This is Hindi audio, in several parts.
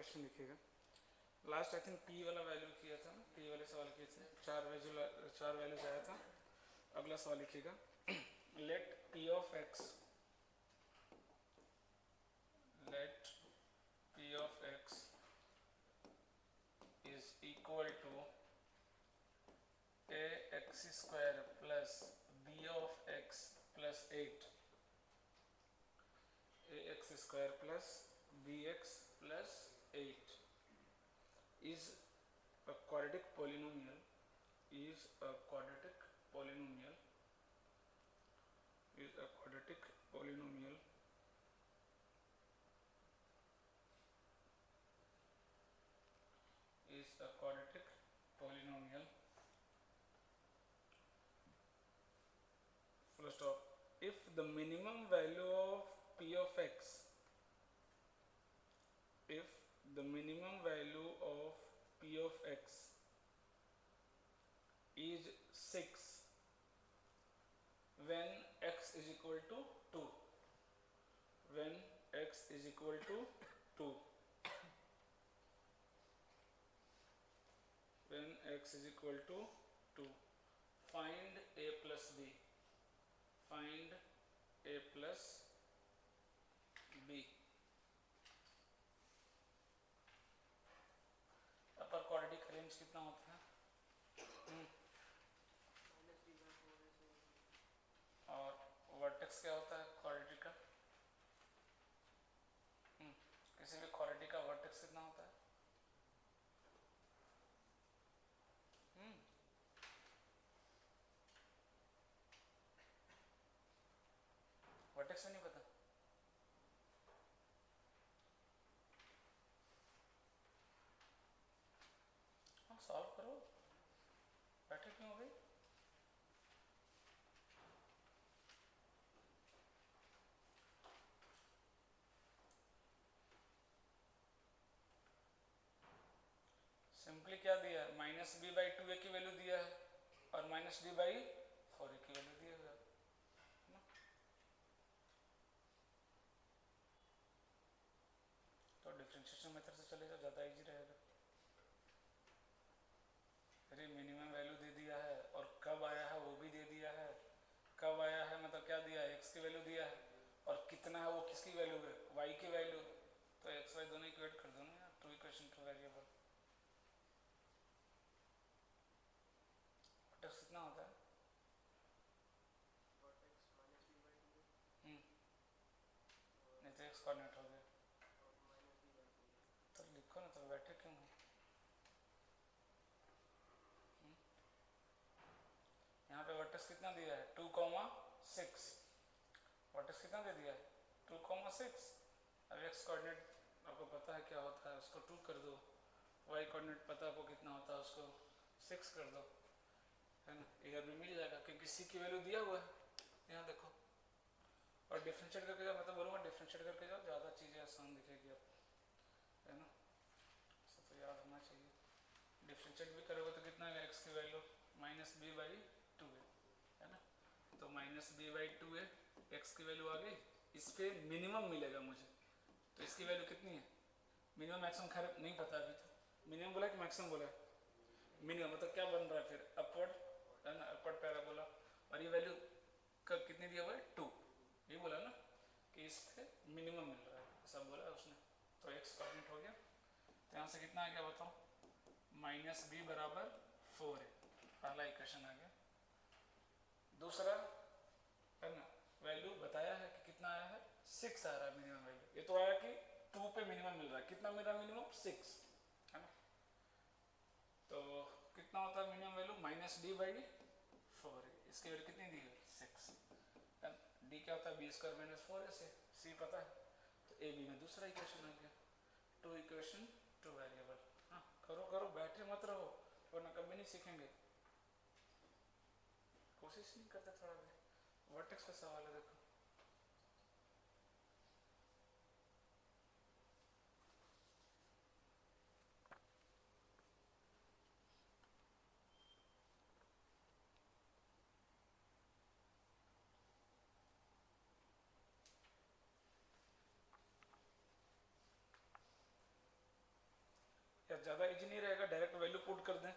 क्वेश्चन लिखिएगा। लास्ट आई थिंक पी वाला वैल्यू किया था, पी वाले सवाल किए थे, चार वैल्यूज आया था। अगला सवाल लिखिएगा, let p of x, let p of x is equal to a x square plus b of x plus 8, a x square plus b x plus 8 is a quadratic polynomial, is a quadratic polynomial, is a quadratic polynomial is a quadratic polynomial. Full stop. If the minimum value of p of x, if the minimum value of p of x is 6 when x is equal to 2, when x is equal to 2, when x is equal to 2, find a plus b, find a plus b. Upper quadratic range कितना होता है? और वर्टेक्स क्या होता है क्वाड्रेटिक का? किसी भी क्वाड्रेटिक का वर्टेक्स कितना होता है? वर्टेक्स नहीं पता? हाँ सॉल्व करो, बैठे क्यों हो भाई? सिंपली क्या दिया है, माइनस बी बाई 2 की वैल्यू दिया है और माइनस डी बाई 4 की वैल्यू दिया हुआ है ना। तो डिफरेंशिएशन मेथड से चलेगा, ज़्यादा इजी रहेगा। अरे मिनिमम वैल्यू दे दिया है और कब आया है वो भी दे दिया है। कब आया है मतलब क्या दिया है, एक्स की वैल्यू दिया है और कितना है वो किसकी वैल्यू है, वाई की वैल्यू। तो एक्स वाई दोनों इक्वेट कर दो ना यार, two equation two variable. Vertex कितना होता है? नहीं तो एक्स कोऑर्डिनेट हो गया, तो लिखो ना, तो बैठे क्यों हो? यहाँ पे वर्टेक्स कितना दिया है, 2,6। वर्टेक्स कितना दे दिया है, 2,6। अब एक्स कोऑर्डिनेट आपको पता है क्या होता है, उसको 2 कर दो। वाई कोऑर्डिनेट पता है आपको कितना होता है, उसको 6 कर दो, है ना। इधर भी मिल जाएगा क्योंकि सी की वैल्यू दिया हुआ है, यहाँ देखो। और डिफ्रेंशिएट करके जाओ, मतलब बोलूँगा डिफ्रेंशिएट करके जाओ, ज़्यादा चीज़ें आसान दिखेगी आपको, है ना। सब तो याद होना चाहिए। डिफ्रेंशिएट भी करोगे तो कितना है, एक्स की वैल्यू माइनस बी बाई 2 है ना। तो माइनस बी बाई 2 है, एक्स की वैल्यू आ गई। इस पर मिनिमम मिलेगा मुझे, तो इसकी वैल्यू कितनी है, मिनिमम मैक्सिमम खैर नहीं पता अभी। तो मिनिमम बोला कि मैक्सिमम बोला है? मिनिमम मतलब क्या बन रहा है फिर, अपवर्ड, है ना, अपवर्ड पैराबोला। और ये वैल्यू कब कितनी दिया हुआ है, 2, ये बोला ना कि इस पे मिनिमम मिल रहा है, सब बोला उसने। तो एक्स कोऑर्डिनेट हो गया, तो यहाँ से कितना आ गया बताओ, माइनस बी बराबर 4 है, पहला इक्वेशन आ गया। दूसरा, है ना, वैल्यू बताया है कि कितना आया है, 6 आ रहा है मिनिमम वैल्यू। ये तो आया कि 2 पे मिनिमम मिल रहा है, कितना मिल रहा है मिनिमम, 6, है ना। तो कितना होता है minimum value, minus D by 4 है, इसकी वैल्यू कितनी दी है, 6। डी क्या होता है, बी स्क्वायर माइनस 4 ऐसे, सी पता है। तो ए बी में दूसरा इक्वेशन आ गया, 2 इक्वेशन 2 वेरिएबल। हाँ करो करो, बैठे मत रहो वरना कभी नहीं सीखेंगे। कोशिश नहीं करते थोड़ा भी। वर्टेक्स का सवाल है देखो, क्या ज़्यादा इजी नहीं रहेगा? डायरेक्ट वैल्यू पुट कर दें,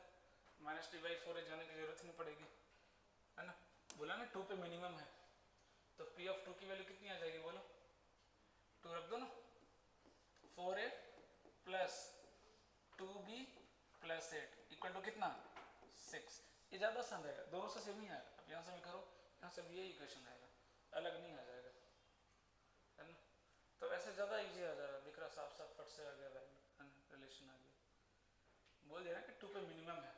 -t/4 जाने की जरूरत नहीं पड़ेगी, है ना। बोला ना 2 पे मिनिमम है, तो p ऑफ 2 की वैल्यू कितनी आ जाएगी बोलो? 2 रख दो ना, 4a plus 2b plus 8 equal to कितना? 6। ये ज़्यादा आसान रहेगा, दोनों से सेम ही आएगा। अब यहाँ से भी करो, यहाँ से भी यही इक्वेशन आएगा, अलग नहीं आ जाएगा, है ना। तो ऐसे ज़्यादा इजी आ जा रहा है, दिख रहा साफ साफ, फट से आ गया वैल्यू, रिलेशन आ गया। बोल दिया ना कि 2 पे मिनिमम है।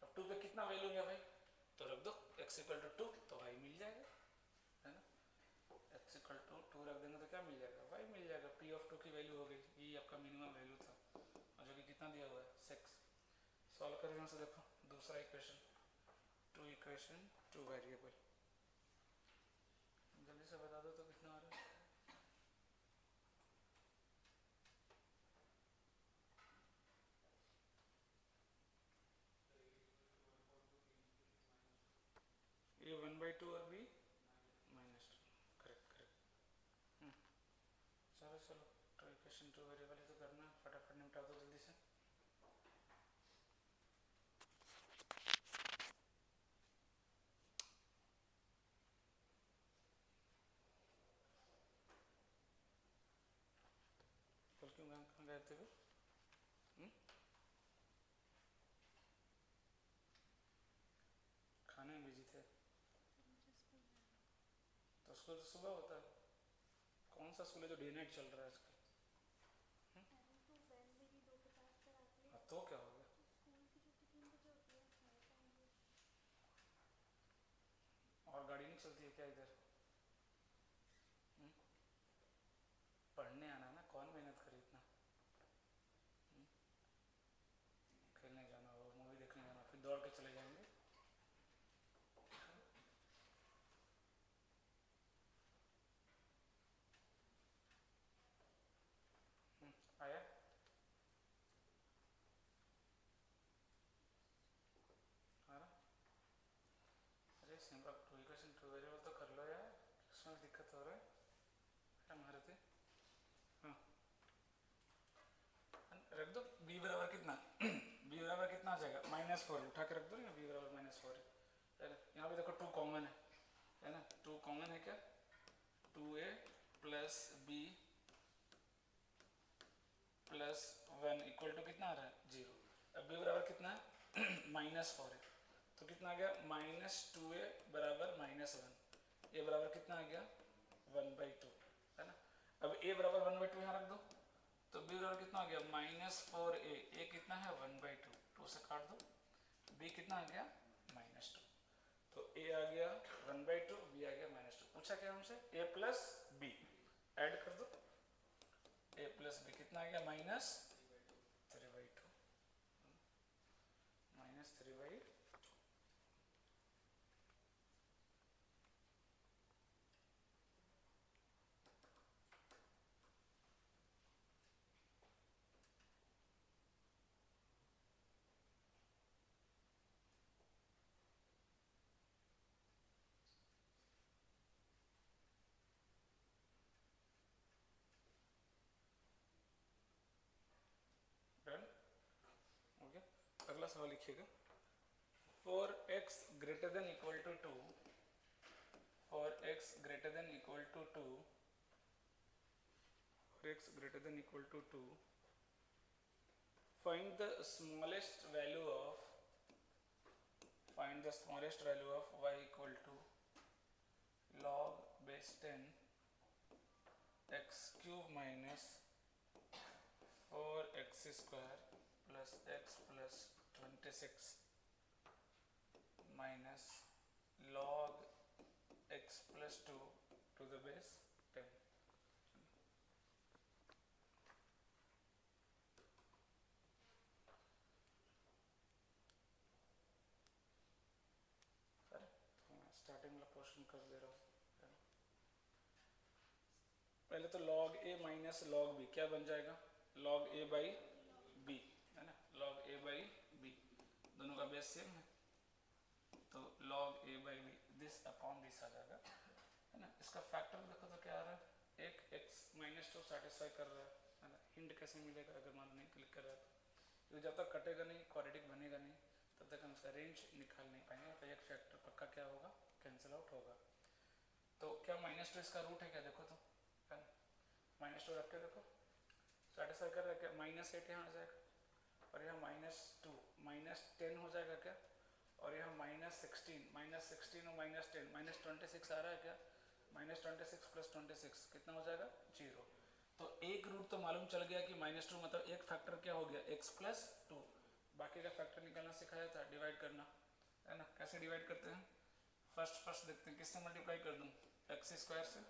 अब 2 पे कितना वैल्यू है भाई? तो रख दो x इक्वल टू 2, तो y मिल जाएगा, है ना। x इक्वल टू 2 रख देंगे तो क्या मिल जाएगा? y मिल जाएगा। p ऑफ 2 की वैल्यू हो गई, ये आपका मिनिमम वैल्यू था, और जो कि कितना दिया हुआ है? 6। सॉल्व करें यहाँ से, देखो दूसरा इक्वेशन, 2 इक्वेशन 2 वेरिएबल, जल्दी से बता दो तो कितना आ रहा है? ये 1/2 और b -2, करेक्ट करेक्ट। चलो चलो, 2 इक्वेशन 2 वेरिएबल है तो करना, फटाफट निपटा दो जल्दी से। कल क्यों कहाँ गए थे? खाने में बिजी थे? तो स्कूल तो सुबह होता है। कौन सा स्कूल है जो डे नाइट चल रहा है आजकल? तो क्या हो गया? और गाड़ी नहीं चलती है क्या इधर? पढ़ने आना ना, कौन मेहनत करे इतना? खेलने जाना हो, मूवी देखने जाना, फिर दौड़ के चले जाएंगे। आया? आ रहा? अरे सिंपल 2 इक्वेशन 2 वेरिएबल तो कर लो यार, इसमें दिक्कत हो रहा है हमारे थे। हाँ रख दो, b बराबर कितना b बराबर कितना आ जाएगा? -4 उठा के रख दो ना, b बराबर -4 है ना। यहाँ पे देखो 2 कॉमन है ना, 2 कॉमन है क्या? 2a plus b plus 1 equal to कितना आ रहा है? 0। अब b बराबर कितना है? -4 है, तो कितना आ गया? -2a बराबर -1, a बराबर कितना आ गया? 1/2, है ना। अब a बराबर 1/2 यहाँ रख दो, तो b बराबर कितना आ गया? -4a, a कितना है? 1/2, 2 से काट दो, b कितना आ गया? -2, तो a आ गया 1/2, b आ गया -2। पूछा क्या हमसे? a प्लस b ऐड कर दो, a प्लस b कितना आ गया? -3/2, -3/2। डन हो गया। अगला सवाल लिखिएगा, for x greater than equal to 2, for x greater than equal to 2, for x greater than equal to 2, find the smallest value of, find the smallest value of y equal to log base 10 x cube minus 4x square plus x plus 26 minus log x plus 2 to the base 10। Starting वाला पोर्शन कर दे रहा हूँ। पहले तो log a minus log b क्या बन जाएगा? log a बाई b, है ना, log a बाई b, दोनों का बेस सेम है, तो log a by b this upon this आ जाएगा, है ना। इसका फैक्टर देखो तो क्या आ रहा है? एक x -2 सेटिस्फाई कर रहा है ना। हिंट कैसे मिलेगा अगर मान नहीं क्लिक कर रहा है तो? क्योंकि जब तक कटेगा नहीं क्वाड्रेटिक बनेगा नहीं तब तक हम इसका रेंज निकाल नहीं पाएंगे, तो एक फैक्टर पक्का क्या होगा, कैंसिल आउट होगा। तो क्या -2 इसका रूट है क्या, देखो तो -2 रख के देखो, सेटिस्फाई कर रहा है क्या, -8 यहाँ आ जाएगा और यहाँ -2 -10 हो जाएगा क्या, और यहाँ -16 और -10 -26 आ रहा है क्या, -26 + 26 कितना हो जाएगा 0। तो एक रूट तो मालूम चल गया कि -2 मतलब एक फैक्टर क्या हो गया x + 2, बाकी का फैक्टर निकालना सिखाया था, डिवाइड करना है ना। कैसे डिवाइड करते हैं, फर्स्ट देखते हैं किससे मल्टीप्लाई कर दूं, x² से,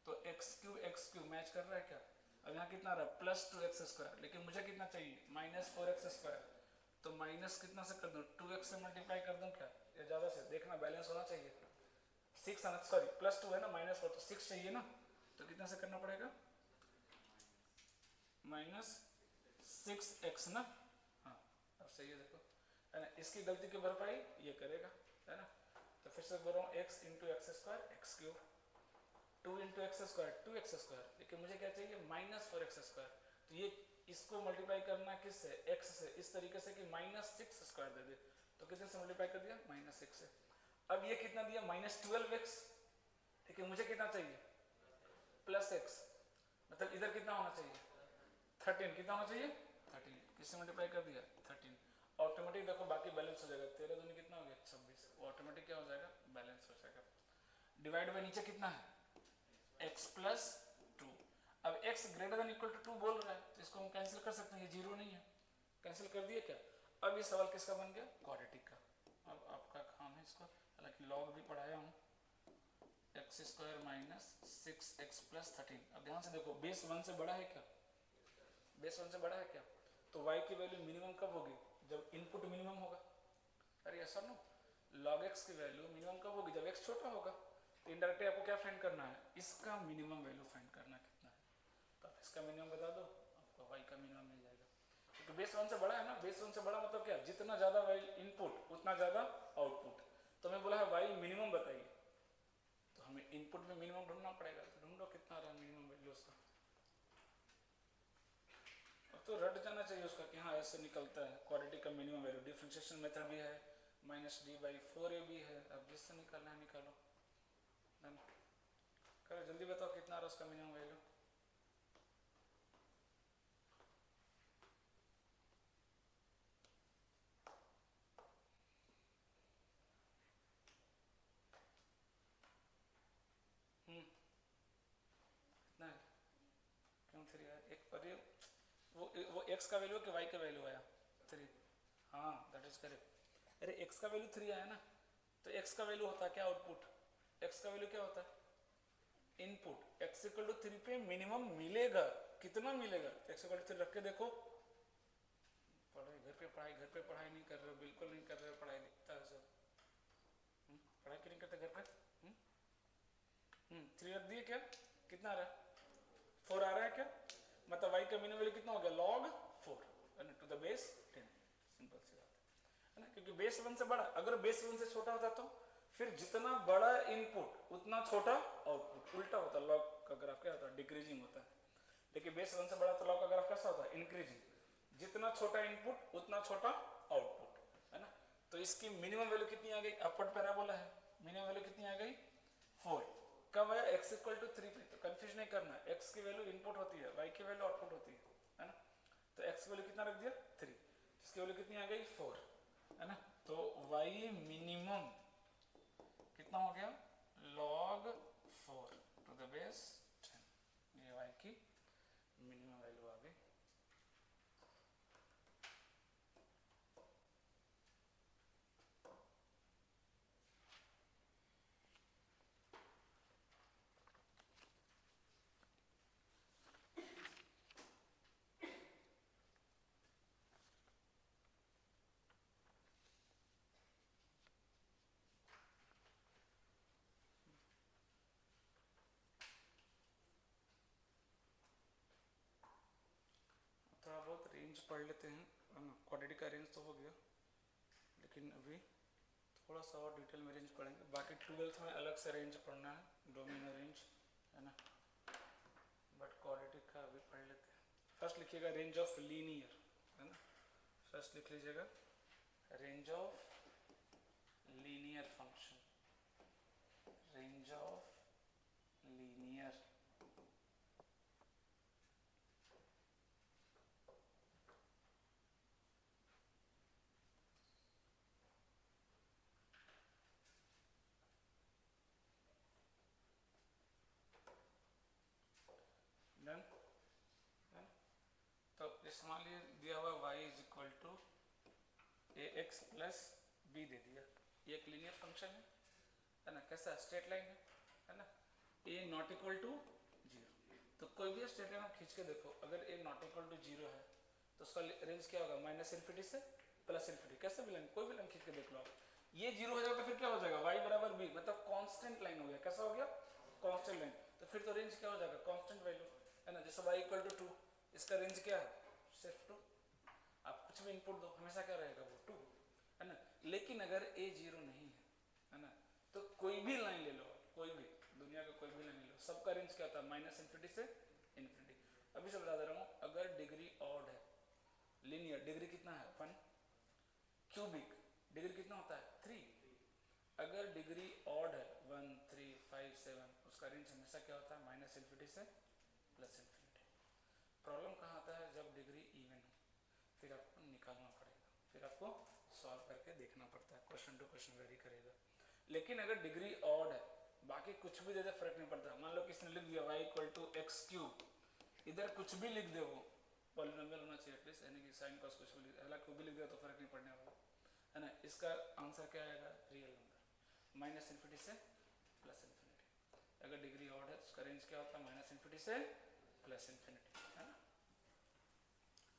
तो x³ मैच कर रहा है क्या, अब यहाँ कितना आ रहा है +2x², लेकिन मुझे कितना चाहिए -4x², तो माइनस कितना से कर दूं 2x से मल्टीप्लाई कर दूं क्या, ये ज़्यादा से देखना बैलेंस होना चाहिए, 6 आना, सॉरी +2 है ना, -4 तो 6 चाहिए ना, तो कितना से करना पड़ेगा -6x ना, हाँ अब सही है देखो, है ना। इसकी गलती की भरपाई ये करेगा, है ना। तो फिर से बोल रहा हूँ x × x² x³, 2 × x² 2x², लेकिन मुझे क्या चाहिए -4x², तो ये इसको मल्टीप्लाई करना किससे, x से, इस तरीके से कि -6² दे दे, तो कितने से मल्टीप्लाई कर दिया -6 से। अब ये कितना दिया -12x, लेकिन मुझे कितना चाहिए +x, मतलब इधर कितना होना चाहिए 13, कितना होना चाहिए 13, किससे मल्टीप्लाई कर दिया 13, ऑटोमेटिक देखो बाकी बैलेंस हो जाएगा, 13 दूनी कितना हो गया 26, वो ऑटोमेटिक क्या हो जाएगा बैलेंस हो जाएगा। डिवाइड बाय नीचे कितना है x + 2, अब x > 2 बोल रहा है, तो इसको हम कैंसिल कर सकते हैं, ये 0 नहीं है, कैंसिल कर दिए क्या। अब ये सवाल किसका बन गया क्वाड्रेटिक का। अब आपका काम है इसको, हालांकि लॉग भी पढ़ाया हूँ, x² - 6x + 13। अब ध्यान से देखो बेस 1 से बड़ा है क्या, बेस 1 से बड़ा है क्या, तो y की वैल्यू मिनिमम कब होगी, जब इनपुट मिनिमम होगा, अरे ऐसा ना, log x की वैल्यू मिनिमम कब होगी, जब x छोटा होगा, तो इनडायरेक्टली आपको क्या फाइंड करना है, इसका मिनिमम वैल्यू फाइंड करना कितना है, तो आप इसका मिनिमम बता दो, आपको y का मिनिमम मिल जाएगा, क्योंकि बेस 1 से बड़ा है ना, बेस 1 से बड़ा मतलब क्या, जितना ज़्यादा इनपुट उतना ज़्यादा आउटपुट, तो मैं बोला है y मिनिमम बताइए, तो हमें इनपुट में मिनिमम ढूंढना पड़ेगा, तो ढूंढो कितना रहा मिनिमम वैल्यू उसका, अब तो रट जाना चाहिए उसका कि हाँ ऐसे निकलता है क्वाड्रेटिक का मिनिमम वैल्यू, डिफरेंशिएशन मेथड भी है, -d/4a भी है, अब जिससे निकालना है निकालो, करो जल्दी बताओ कितना रहा उसका मिनिमम वैल्यू, कितना है, क्यों 3 आया, एक पर वो x का वैल्यू कि y का वैल्यू आया 3, हाँ दैट इज करेक्ट, अरे x का वैल्यू 3 आया ना, तो x का वैल्यू होता है क्या आउटपुट, x का वैल्यू क्या होता है इनपुट, x = 3 पे मिनिमम मिलेगा, कितना मिलेगा, x = 3 रख के देखो, पढ़ाई घर पे पढ़ाई नहीं कर रहे हो, बिल्कुल नहीं कर रहे हो पढ़ाई, दिखता है सब, पढ़ाई क्यों नहीं करते घर पे, 3 रख दिए क्या, कितना आ रहा है 4 आ रहा है क्या, मतलब y का मिनिमम वैल्यू कितना हो गया log 4 to the base 10, simple सी बात है ना, क्योंकि बेस 1 से बड़ा, अगर बेस 1 से छोटा होता तो फिर जितना बड़ा इनपुट उतना छोटा आउटपुट, उल्टा होता, लॉग का ग्राफ क्या होता है डिक्रीजिंग होता है, लेकिन बेस 1 से बड़ा तो लॉग का ग्राफ कैसा होता है इंक्रीजिंग, जितना छोटा इनपुट उतना छोटा आउटपुट, है ना। तो इसकी मिनिमम वैल्यू कितनी आ गई, अपवर्ड पैराबोला है, मिनिमम वैल्यू कितनी आ गई 4, कब आया x = 3 पे, तो कंफ्यूज नहीं करना, x की वैल्यू इनपुट होती है, y की वैल्यू आउटपुट होती है ना, तो x की वैल्यू कितना रख दिया 3, इसकी वैल्यू कितनी आ गई 4, है ना, तो y मिनिमम कितना हो गया log 4 टू द बेस 10, ये y की मिनिमम वैल्यू आ गई। थोड़ा बहुत रेंज पढ़ लेते हैं, क्वाड्रेटिक का रेंज तो हो गया, लेकिन अभी थोड़ा सा और डिटेल में रेंज पढ़ेंगे, बाकी 12th में अलग से रेंज पढ़ना है, डोमिनो रेंज, है ना, बट क्वाड्रेटिक का अभी पढ़ लेते हैं। फर्स्ट लिखिएगा रेंज ऑफ लीनियर, है ना, फर्स्ट लिख लीजिएगा range of linear function, range of linear done. तो इस मान लीजिए दिया हुआ y is equal to a x plus b दे दिया, ये एक लीनियर फंक्शन है ना, कैसा स्ट्रेट लाइन है ना, ए नॉट इक्वल टू जीरो। तो कोई भी स्ट्रेट लाइन आप खींच के देखो, अगर ए नॉट इक्वल टू जीरो है तो उसका रेंज क्या होगा, माइनस इन्फिनिटी से प्लस इन्फिनिटी। कैसे भी लाइन, कोई भी लाइन खींच के देख लो आप, ये जीरो हो जाएगा तो फिर क्या हो जाएगा, y बराबर b, मतलब कांस्टेंट लाइन हो गया। कैसा हो गया, कांस्टेंट लाइन। तो फिर तो रेंज क्या हो जाएगा, कांस्टेंट वैल्यू है ना। जैसे y इक्वल टू 2, इसका रेंज क्या है, सिर्फ 2। आप कुछ भी इनपुट दो हमेशा क्या रहेगा, वो 2 है ना। लेकिन अगर a जीरो नहीं है ना, तो कोई भी लाइन ले लो, कोई भी दुनिया का कोई भी लाइन ले लो, सबका रेंज क्या होता है, माइनस इन्फिनिटी से इन्फिनिटी। अभी से बता दे रहा हूँ, अगर डिग्री ऑड है, लीनियर डिग्री कितना है 1, क्यूबिक डिग्री कितना होता है 3। अगर डिग्री ऑड है 1, 3, 5, 7, उसका रेंज हमेशा क्या होता है, माइनस इन्फिनिटी से प्लस इन्फिनिटी। प्रॉब्लम कहाँ आता है, जब डिग्री इवन हो, फिर आपको निकालना पड़ेगा, फिर आपको सॉल्व करके देखना पड़ता है, क्वेश्चन टू क्वेश्चन वेरी करेगा। लेकिन अगर डिग्री ऑड है, बाकी कुछ भी दे दे फर्क नहीं पड़ता। मान लो किसने लिख दिया y equal to x cube, इधर कुछ भी लिख दे, वो पॉलिनोमियल होना चाहिए एटलीस्ट, यानी कि साइन कॉस कुछ भी, हालांकि कुछ भी लिख दिया तो फर्क नहीं पड़ने वाला है ना। इसका आंसर क्या आएगा, रियल नंबर, माइनस इन्फिनिटी से प्लस इन्फिनिटी। अगर डिग्री ऑड है तो उसका रेंज क्या होता है, माइनस इन्फिनिटी से प्लस इन्फिनिटी है ना।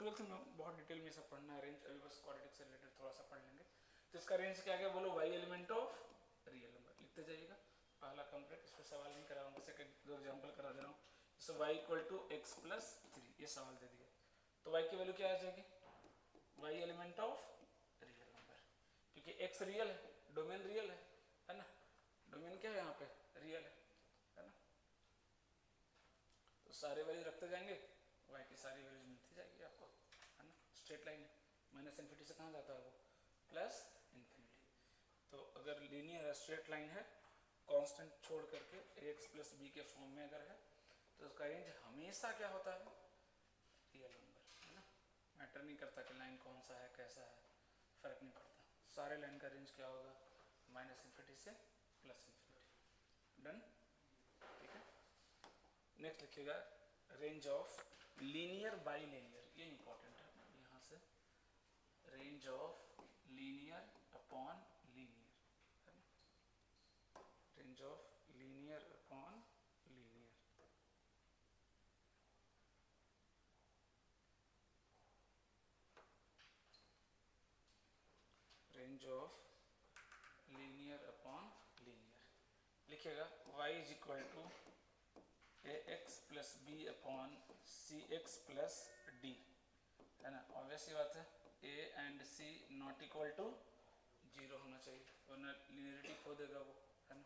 12th में बहुत डिटेल में सब पढ़ना है रेंज, अभी बस क्वाड्रेटिक से रिलेटेड थोड़ा सा पढ़ लेंगे। तो इसका रेंज क्या गया, बोलो y element of real number, लिखते जाइएगा। पहला कंप्लीट, इस पर सवाल नहीं करा हूँ, बस एक दो एग्जांपल करा दे रहा हूँ। जैसे y equal to x plus 3, ये सवाल दे दिया, तो y की वैल्यू क्या आ जाएगी, y element of real number, क्योंकि x रियल है, डोमेन रियल है ना, डोमेन क्या है यहाँ पे, रियल है ना। तो सारे वैल्यू रखते जाएंगे, y की सारी वैल्यूज मिलती जाएगी आपको है ना। स्ट्रेट लाइन माइनस इन्फिनिटी से कहाँ जाता है वो, प्लस इन्फिनिटी। तो अगर लीनियर स्ट्रेट लाइन है, कांस्टेंट छोड़ करके ax प्लस बी के फॉर्म में अगर है, तो उसका रेंज हमेशा क्या होता है, रियल नंबर है ना। मैटर नहीं करता कि लाइन कौन सा है कैसा है, फर्क नहीं पड़ता, सारे लाइन का रेंज क्या होगा, माइनस इन्फिनिटी से प्लस इन्फिनिटी। डन, ठीक है। नेक्स्ट लिखिएगा range of linear by linear, ये इंपॉर्टेंट है, यहाँ से range of linear upon linear है ना, range of linear upon linear. Range of linear upon linear लिखिएगा, y is equal to a x plus b upon c x plus d है ना। ऑब्वियस ही बात है, a and c not equal to zero होना चाहिए, वरना लिनियरिटी खो देगा वो है ना।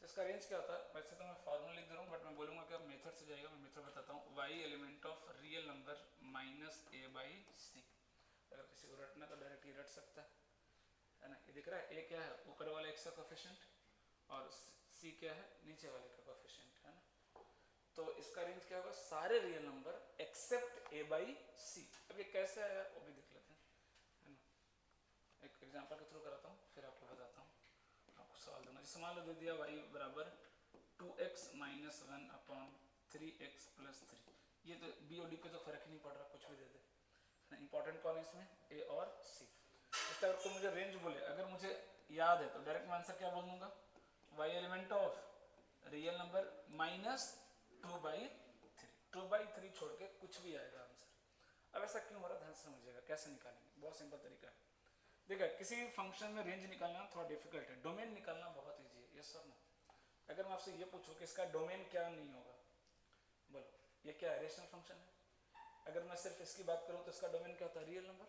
तो इसका रेंज क्या होता है, वैसे तो मैं फॉर्मूला लिख दे रहा हूँ, बट मैं बोलूँगा कि मेथड से जाएगा, मैं मेथड बताता हूँ। y element of real number minus a by c, अगर किसी को रटना तो डायरेक्ट ही रट सकता है ना। ये दिख रहा है, a क्या है, ऊपर वाले x का कोफिशिएंट, और c क्या है, नीचे वाले का कोफिशिएंट है ना। तो इसका रेंज क्या होगा, सारे real number except a by c. अब ये कैसे आया वो भी देख लेते हैं है ना। एक एग्जांपल के थ्रू कराता हूँ, फिर आपको बताता हूँ, आपको सवाल दूंगा। जैसे मान लो दे दिया y बराबर 2x minus 1 upon 3x plus 3, ये तो b और d पे तो फर्क ही नहीं पड़ रहा, कुछ भी दे दे। इंपॉर्टेंट कौन है इसमें, a और c। इसका अगर कोई मुझे रेंज बोले, अगर मुझे याद है तो डायरेक्ट मैं आंसर क्या बोल दूंगा, y element of real number minus 2/3, 2/3 छोड़ के कुछ भी आएगा आंसर। अब ऐसा क्यों हो रहा है, ध्यान से समझिएगा कैसे निकालेंगे, बहुत सिंपल तरीका है। देखिए किसी फंक्शन में रेंज निकालना थोड़ा डिफिकल्ट है, डोमेन निकालना बहुत ईजी है, ये सब ना। अगर मैं आपसे ये पूछूं कि इसका डोमेन क्या नहीं होगा, बोलो ये क्या है, रेशनल फंक्शन है। अगर मैं सिर्फ इसकी बात करूं तो इसका डोमेन क्या होता है, रियल नंबर।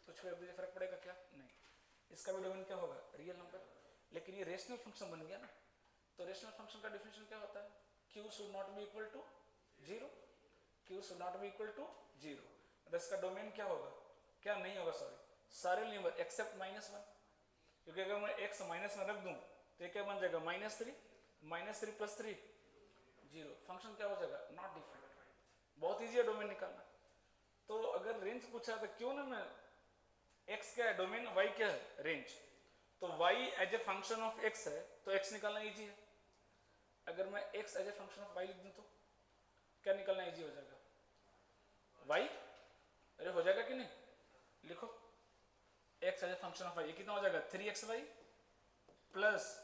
कुछ भी फर्क पड़ेगा क्या, नहीं। इसका भी डोमेन क्या होगा, रियल नंबर। लेकिन ये रेशनल फंक्शन बन गया ना, तो रेशनल फंक्शन का डिफिनेशन क्या होता है, q should not be equal to 0, q should not be equal to 0। इसका डोमेन क्या होगा, क्या नहीं होगा, सॉरी, सारे नंबर एक्सेप्ट -1, क्योंकि अगर मैं x माइनस में रख दूं तो ये क्या बन जाएगा -3, -3 + 3 0, फंक्शन क्या हो जाएगा, नॉट डिफाइंड। बहुत ईजी है डोमेन निकालना। तो अगर रेंज पूछा तो क्यों ना मैं, x क्या है डोमेन, y क्या है रेंज, तो y as a function of x है तो x निकालना ईजी है। अगर मैं x as a function of y लिख दूं तो क्या निकालना ईजी हो जाएगा, y, अरे हो जाएगा कि नहीं, लिखो x as a function of y, ये कितना हो जाएगा 3xy plus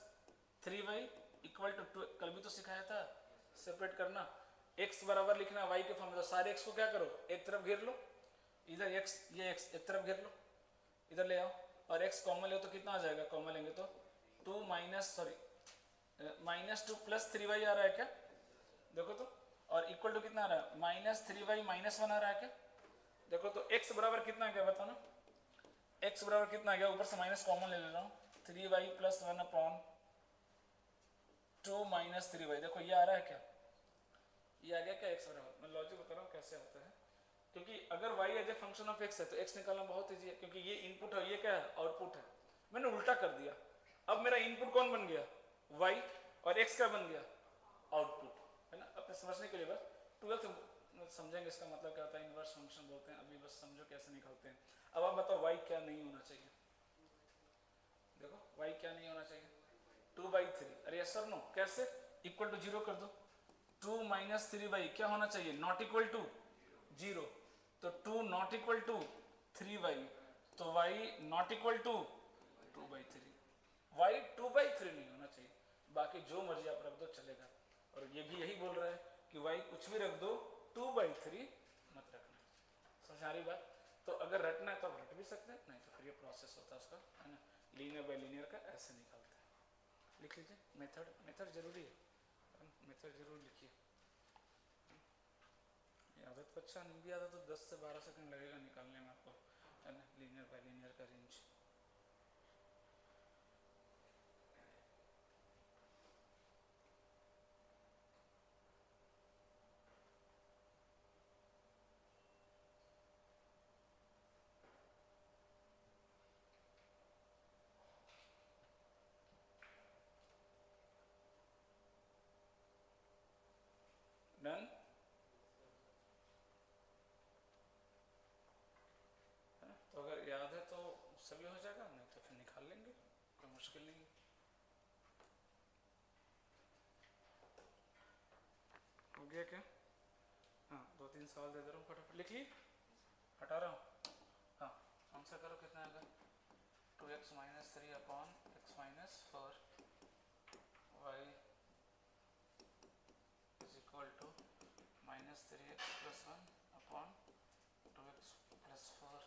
3y equal to 2, कल भी तो सिखाया था सेपरेट करना, x बराबर लिखना y के फॉर्म में, तो सारे x को क्या करो एक तरफ घेर लो, इधर x, ये x एक तरफ घेर लो, इधर ले आओ, और x कॉमन ले तो कितना आ जाएगा, कॉमन लेंगे तो 2 -2 प्लस 3y आ रहा है क्या, देखो तो, और इक्वल टू कितना आ रहा है -3y -1 आ रहा है क्या, देखो तो x बराबर कितना आ गया बताओ ना, x बराबर कितना आ गया, ऊपर से माइनस कॉमन ले रहा हूँ, 3y + 1 अपॉन 2 - 3y, देखो ये आ रहा है क्या, ये आ गया क्या x बराबर, मैं लॉजिक बता रहा हूँ कैसे आता है, क्योंकि अगर y as a function of x है तो x निकालना बहुत ईजी है, क्योंकि ये इनपुट है, ये क्या है आउटपुट है, मैंने उल्टा कर दिया, अब मेरा इनपुट कौन बन गया y, और x क्या बन गया आउटपुट, है ना, अपने समझने के लिए बस 12th समझेंगे इसका मतलब क्या होता है, इनवर्स फंक्शन बोलते हैं, अभी बस समझो कैसे निकालते हैं। अब आप बताओ y क्या नहीं होना चाहिए, देखो y क्या नहीं होना चाहिए, 2/3, अरे यस सर नो, कैसे, इक्वल टू 0 कर दो, 2 - 3y क्या होना चाहिए, नॉट इक्वल टू 0, तो 2 नॉट इक्वल टू 3y, तो y not equal to 2/3, y 2/3 नहीं होना चाहिए, बाकी जो मर्जी आप रख दो चलेगा, और ये भी यही बोल रहा है कि y कुछ भी रख दो 2/3 मत रखना, समझ आ रही बात, तो अगर रटना है तो आप रट भी सकते हैं, नहीं तो फिर ये प्रोसेस होता है उसका, है ना, लीनियर बाय लीनियर का ऐसे निकालते हैं, लिख लीजिए मेथड जरूरी है, मेथड जरूर लिखिए, आदत को अच्छा नहीं भी आता तो 10 से 12 सेकंड लगेगा निकालने में आपको, है ना, लीनियर बाय लीनियर का रेंज। डन, तो अगर याद है तो सभी हो जाएगा, नहीं तो फिर निकाल लेंगे, कोई मुश्किल नहीं है, हो गया क्या, हाँ 2-3 सवाल दे दे रहा हूँ, फटाफट लिख ली, हटा रहा हूँ, हाँ आंसर करो कितना आएगा, 2x - 3 upon x - 4 y is equal to -3x + 1 upon 2x + 4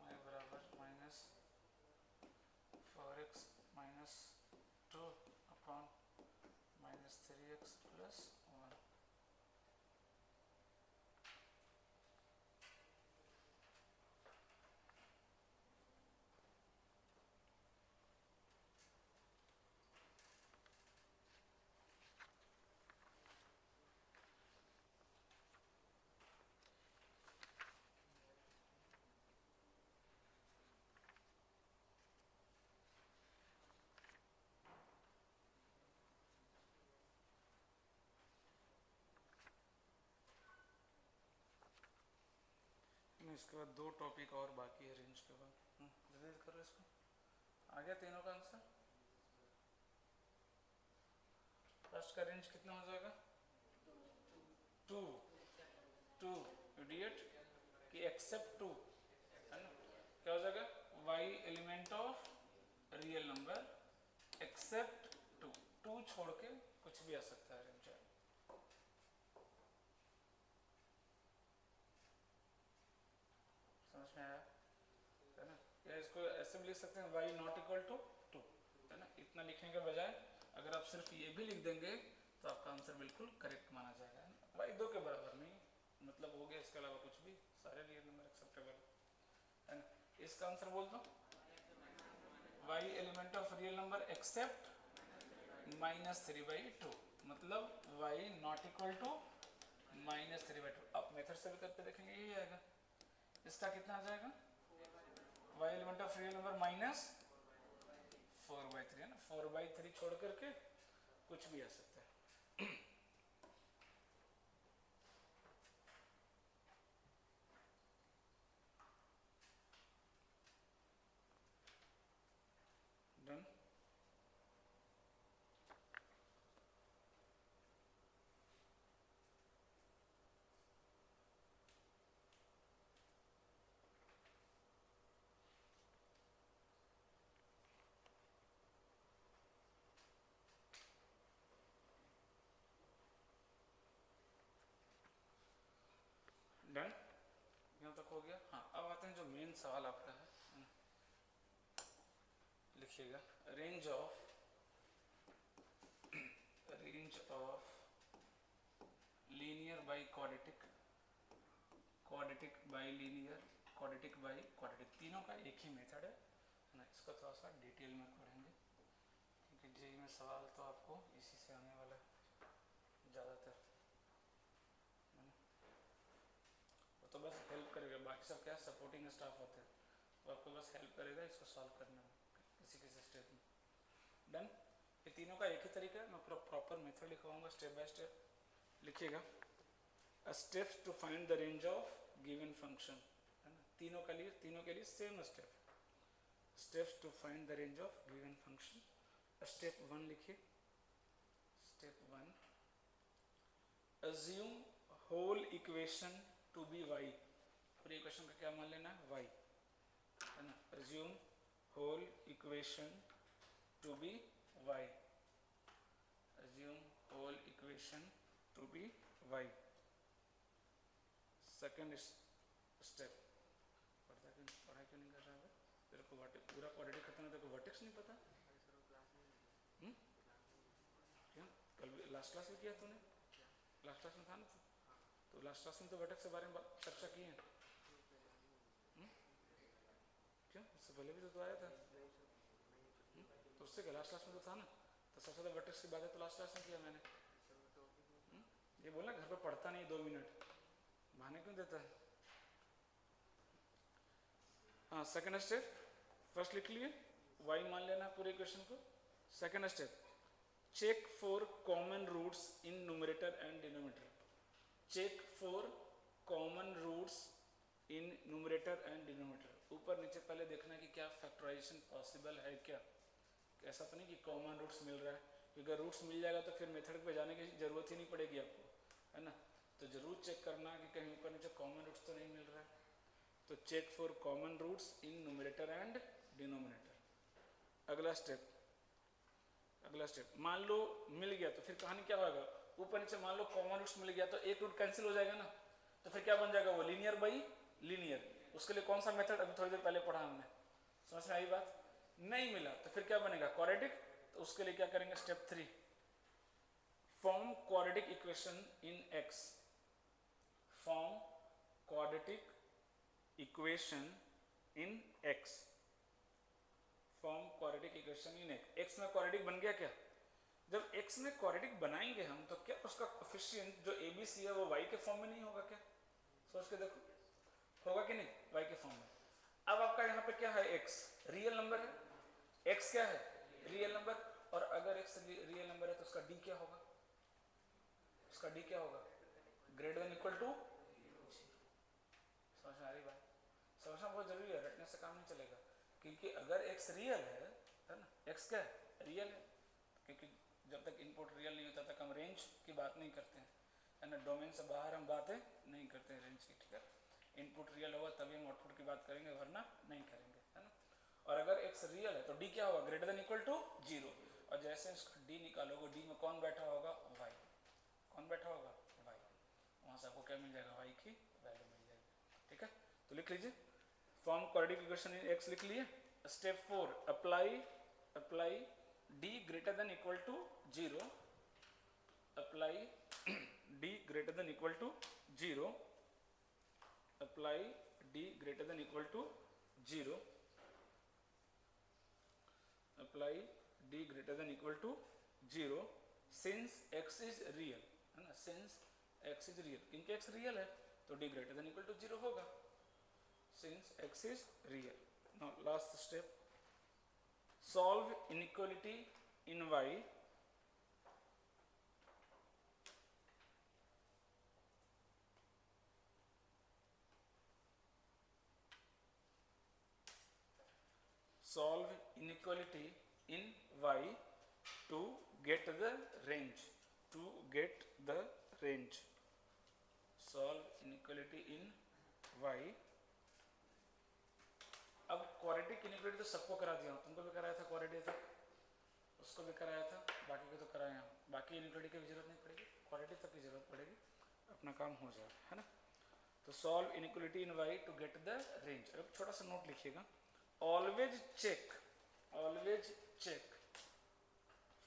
y बराबर -4x - 2 अपॉन -3x + 1। इसके बाद 2 टॉपिक और बाकी है रेंज के बाद, जल्दी करो इसको, आ गया तीनों का आंसर। फर्स्ट का रेंज कितना हो जाएगा, 2 इडियट कि एक्सेप्ट 2, है ना, क्या हो जाएगा y element of real number accept 2 छोड़ के कुछ भी आ सकता है रेंज, समझ में आया, है ना, या इसको ऐसे भी लिख सकते हैं y नॉट इक्वल टू 2, है ना, इतना लिखने के बजाय अगर आप सिर्फ ये भी लिख देंगे तो आपका आंसर बिल्कुल करेक्ट माना जाएगा, y 2 के बराबर नहीं, मतलब हो गया, इसके अलावा कुछ भी सारे रियल नंबर एक्सेप्टेबल, है ना, इसका आंसर बोल दो y element of real number accept -3/2, मतलब y नॉट इक्वल टू -3/2, आप मेथड से भी करके देखेंगे यही आएगा, इसका कितना आ जाएगा, y element of real number minus 4/3 है ना, 4/3 छोड़ करके कुछ भी आ सकता है। डन। डन, यहाँ तक हो गया। हाँ, अब आते हैं जो मेन सवाल आपका है ना? लिखिएगा range of linear by quadratic, quadratic by linear, quadratic by quadratic, तीनों का एक ही मेथड है ना। इसको थोड़ा सा डिटेल में पढ़ेंगे क्योंकि जेईई में सवाल तो आपको इसी से आने वाला है ज़्यादातर, है ना। वो तो बस हेल्प करेगा, बाकी सब क्या सपोर्टिंग स्टाफ होते हैं, तो आपको बस हेल्प करेगा इसको सॉल्व करने में किसी किसी स्टेप में। डन। ये तीनों का एक ही तरीका है, मैं पूरा प्रॉपर मेथड लिखवाऊंगा स्टेप बाय स्टेप। लिखिएगा steps to find the range of given function, है ना। तीनों के लिए same step, steps to find the range of given function. Step 1 लिखिए, step 1 assume whole equation to be y, पूरी इक्वेशन का क्या मान लेना है, y, है ना। Assume whole equation to be y, assume whole equation to be y। Second step, पढ़ाई क्यों नहीं कर रहा है, तेरे को पूरा क्वाड्रेटिक खत्म है, तेरे को वर्टेक्स नहीं पता? क्यों, कल लास्ट क्लास में किया तूने, लास्ट क्लास में था ना तो लास्ट क्लास में तो वर्टेक्स के बारे में चर्चा की है। क्यों, इससे पहले भी तो आया था, तो उससे क्या लास्ट क्लास में तो था ना, तो सबसे ज़्यादा वर्टेक्स की बात है तो लास्ट क्लास में किया मैंने। ये बोलना घर पे पढ़ता नहीं 2 मिनट, बहाने क्यों देता है। हाँ, सेकेंड स्टेप, फर्स्ट लिख लिए y मान लेना पूरे इक्वेशन को। Second step check for common roots in numerator and denominator, check for common roots in numerator and denominator, ऊपर नीचे पहले देखना कि क्या फैक्टराइजेशन पॉसिबल है क्या, ऐसा तो नहीं कि कॉमन रूट्स मिल रहा है, क्योंकि अगर रूट्स मिल जाएगा तो फिर मेथड पे जाने की जरूरत ही नहीं पड़ेगी आपको, है ना। तो जरूर चेक करना कि कहीं ऊपर नीचे कॉमन रूट्स तो नहीं मिल रहा है, तो check for common roots in numerator and denominator. अगला स्टेप मान लो मिल गया तो फिर कहानी क्या होगा, ऊपर नीचे मान लो कॉमन रूट्स मिल गया तो एक रूट कैंसिल हो जाएगा ना, तो फिर क्या बन जाएगा वो लीनियर बाई लीनियर। उसके लिए कौन सा मेथड अभी थोड़ी देर पहले पढ़ा हमने, समझ में आई बात? नहीं मिला तो फिर क्या बनेगा, क्वाड्रेटिक। तो उसके लिए क्या करेंगे, step 3 form quadratic equation in x, form quadratic equation in x, form quadratic equation in x में क्वाड्रेटिक बन गया क्या, जब x में क्वाड्रेटिक बनाएंगे हम तो क्या उसका कोफिशिएंट जो ABC है वो y के फॉर्म में नहीं होगा क्या, सोच के देखो, होगा कि नहीं, y के फॉर्म में। अब आपका यहाँ पे क्या है, x रियल नंबर है, x क्या है, रियल नंबर, और अगर x रियल नंबर है तो उसका d क्या होगा, उसका d क्या होगा, ग्रेटर देन इक्वल टू। समझ में आ रही बात, समझना बहुत जरूरी है, रटने से काम नहीं चलेगा, क्योंकि अगर x रियल है ना, x क्या है, रियल है, क्योंकि जब तक इनपुट रियल नहीं होता तक हम रेंज की बात नहीं करते हैं, है ना, डोमेन से बाहर हम बातें नहीं करते हैं रेंज की, ठीक है। इनपुट रियल होगा तभी हम आउटपुट की बात करेंगे, वरना नहीं करेंगे, है ना। और अगर x रियल है तो d क्या होगा, ग्रेटर देन इक्वल टू 0, और जैसे इसका d निकालोगे, d में कौन बैठा होगा, y, कौन बैठा होगा, y, वहां से आपको क्या मिल जाएगा, y की वैल्यू मिल जाएगी, ठीक है। तो लिख लीजिए form quadratic equation in x लिख लिए। Step 4 apply d greater than equal to 0, apply d greater than equal to 0, apply d greater than equal to 0, apply d greater than equal to 0 since x is real, है ना, सिंस x इज रियल, क्योंकि x रियल है तो d greater than equal to 0 होगा। since x is real. Now last step, solve inequality in y solve inequality in y to get the range, to get the range. Solve inequality in y. अब क्वाड्रेटिक इनिक्वालिटी तो सबको करा दिया हूँ, तुमको भी कराया था क्वाड्रेटिक तक, उसको भी कराया था, बाकी को तो कराया हूँ, बाकी इनिक्वालिटी की भी जरूरत नहीं पड़ेगी, क्वाड्रेटिक तक की जरूरत पड़ेगी, अपना काम हो जाएगा, है ना। तो solve inequality in y to get the range. अब छोटा सा नोट लिखिएगा, always check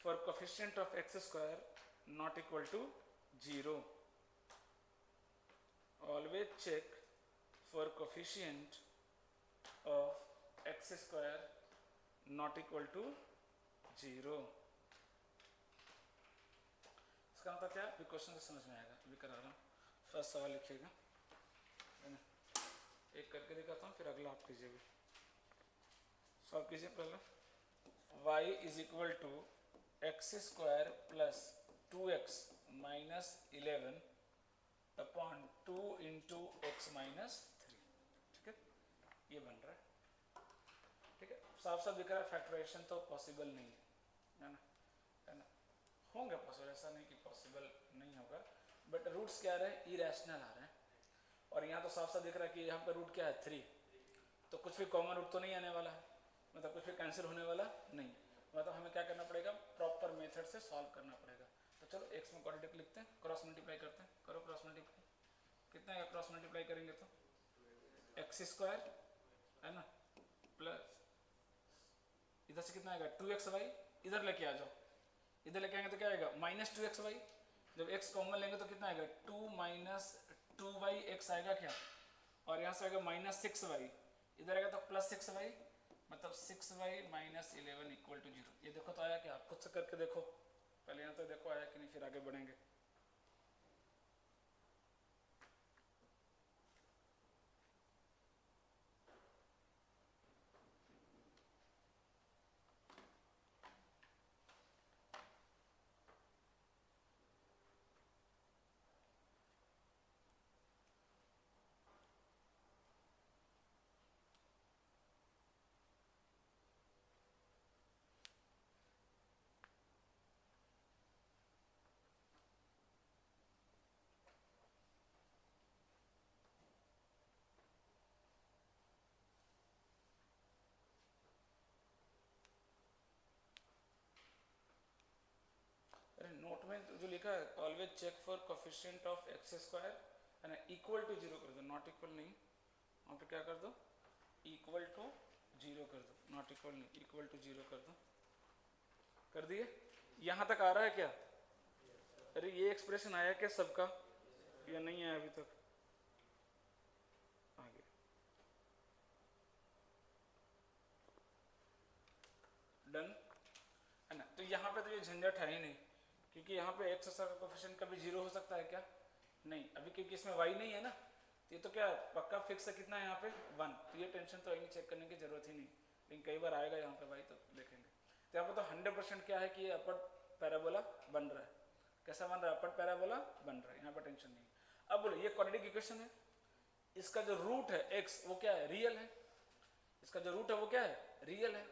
for coefficient of x square not equal to 0. Always check for coefficient of x square not equal to 0. इसका मतलब क्या है, क्वेश्चन से समझ में आएगा, अभी करा रहा हूँ। फर्स्ट सवाल लिखिएगा, है ना, एक करके दिखाता हूँ, फिर अगला आप कीजिएगा। सॉल्व कीजिए पहले। y is equal to x square plus 2x minus 11 upon 2 into x minus 3, ठीक है, ये बन रहा है, ठीक है, साफ साफ दिख रहा है, फैक्टराइजेशन तो पॉसिबल नहीं है ना, है ना, होंगे पॉसिबल, ऐसा नहीं कि पॉसिबल नहीं होगा, बट रूट्स क्या आ रहे हैं, इरेशनल आ रहे हैं, और यहाँ तो साफ साफ दिख रहा है कि यहाँ पर रूट क्या है 3, तो कुछ भी कॉमन रूट तो नहीं आने वाला है, मतलब कुछ भी कैंसिल होने वाला नहीं, मतलब हमें क्या करना पड़ेगा, प्रॉपर मेथड से सॉल्व करना पड़ेगा। तो चलो x में क्वाड्रेटिक लिखते हैं, क्रॉस मल्टीप्लाई करते हैं, करो क्रॉस मल्टीप्लाई, कितना है क्रॉस मल्टीप्लाई करेंगे तो एक्स स्क्वायर, है ना, प्लस इधर से कितना आएगा 2xy, इधर लेके आ जाओ, इधर लेके आएंगे तो क्या आएगा माइनस 2xy, जब x कॉमन लेंगे तो कितना आएगा 2 माइनस 2yx आएगा क्या, और यहाँ से आएगा माइनस 6y, इधर आएगा तो प्लस 6y, मतलब 6y माइनस 11 इक्वल टू 0। ये देखो तो आया क्या, आप खुद से करके देखो, पहले यहाँ तो देखो आया कि नहीं, फिर आगे बढ़ेंगे। नोट में जो लिखा है, always check for coefficient of x square, है ना, इक्वल टू 0 कर दो, नॉट इक्वल नहीं, वहाँ पे क्या कर दो, इक्वल टू 0 कर दो, नॉट इक्वल नहीं, इक्वल टू 0 कर दो, कर दिए। यहाँ तक आ रहा है क्या, अरे ये एक्सप्रेशन आया क्या सबका, या नहीं आया अभी तक, आगे डन, है ना। तो यहाँ पे तो ये झंझट है ही नहीं, क्योंकि यहाँ पे एक्स का कोफिशिएंट कभी 0 हो सकता है क्या, नहीं, अभी क्योंकि इसमें y नहीं है ना, तो ये तो क्या पक्का फिक्स है, कितना है यहाँ पे 1, तो ये टेंशन तो नहीं, चेक करने की जरूरत ही नहीं, लेकिन कई बार आएगा यहाँ पे y, तो देखेंगे। तो यहाँ पे तो 100% क्या है कि ये अपर पैराबोला बन रहा है, कैसा बन रहा है, अपर पैराबोला बन रहा है, यहाँ पर टेंशन नहीं। अब बोलो ये क्वाड्रेटिक इक्वेशन है, इसका जो रूट है x वो क्या है, रियल है, इसका जो रूट है वो क्या है, रियल है,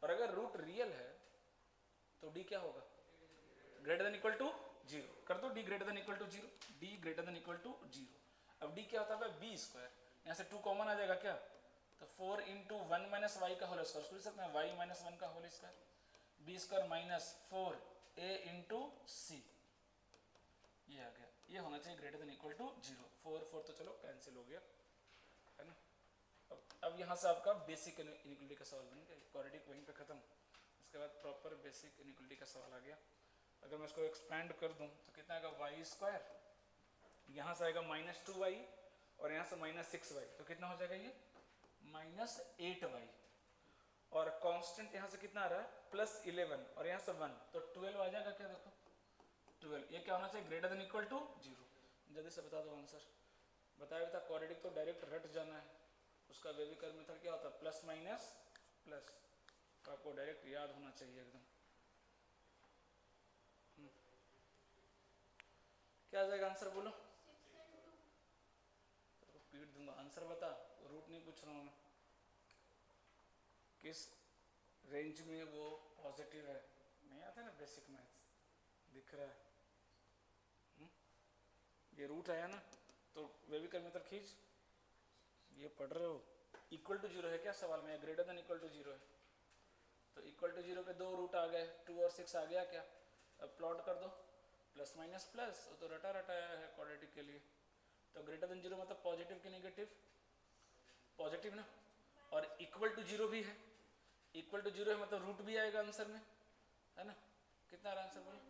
और अगर रूट रियल है तो d क्या होगा, ग्रेटर देन इक्वल टू 0, कर दो d greater than equal to 0, d greater than equal to 0। अब d क्या होता है b स्क्वायर, यहाँ से 2 कॉमन आ जाएगा क्या, तो 4 इंटू 1 माइनस वाई का होल स्क्वायर, लिख सकते हैं y माइनस 1 का whole square, b square minus 4a into c, ये आ गया, ये होना चाहिए ग्रेटर देन इक्वल टू 0, 4 तो चलो कैंसिल हो गया, है ना। अब यहाँ से आपका बेसिक इनिक्वालिटी का सवाल बन गया, क्वाड्रेटिक वहीं पे खत्म, उसके बाद प्रॉपर बेसिक इनिक्वालिटी का सवाल आ गया। अगर मैं इसको एक्सपेंड कर दूं तो कितना आएगा वाई स्क्वायर, यहाँ से आएगा माइनस 2y, और यहाँ से माइनस 6y, तो कितना हो जाएगा ये माइनस 8y, और कांस्टेंट यहाँ से कितना आ रहा है प्लस 11, और यहाँ से 1, तो 12 आ जाएगा क्या, देखो 12, ये क्या होना चाहिए ग्रेटर देन इक्वल टू 0। जल्दी से बता दो आंसर, बताया था क्वाड्रेटिक तो डायरेक्ट रट जाना है, उसका वेविकर मेथड क्या होता है, प्लस माइनस प्लस। तो आपको डायरेक्ट याद होना चाहिए एकदम। क्या आ जाएगा आंसर, बोलो। तो पीट दूंगा, आंसर बता, रूट नहीं पूछ रहा हूँ मैं। किस रेंज में वो पॉजिटिव है, नहीं आता ना बेसिक मैथ्स, दिख रहा है। ये रूट आया ना, तो वेविकर मेथड खींच, ये पढ़ रहे हो। इक्वल टू जीरो है क्या सवाल में, greater than equal to zero है, तो इक्वल टू जीरो के दो रूट आ गए, 2 और 6 आ गया क्या। अब प्लॉट कर दो, प्लस माइनस प्लस, वो तो रटा रटाया है क्वाड्रेटिक के लिए। तो ग्रेटर देन जीरो मतलब पॉजिटिव कि नेगेटिव, पॉजिटिव ना, और इक्वल टू जीरो भी है, इक्वल टू जीरो है मतलब रूट भी आएगा आंसर में, है ना। कितना आ रहा आंसर बोलो,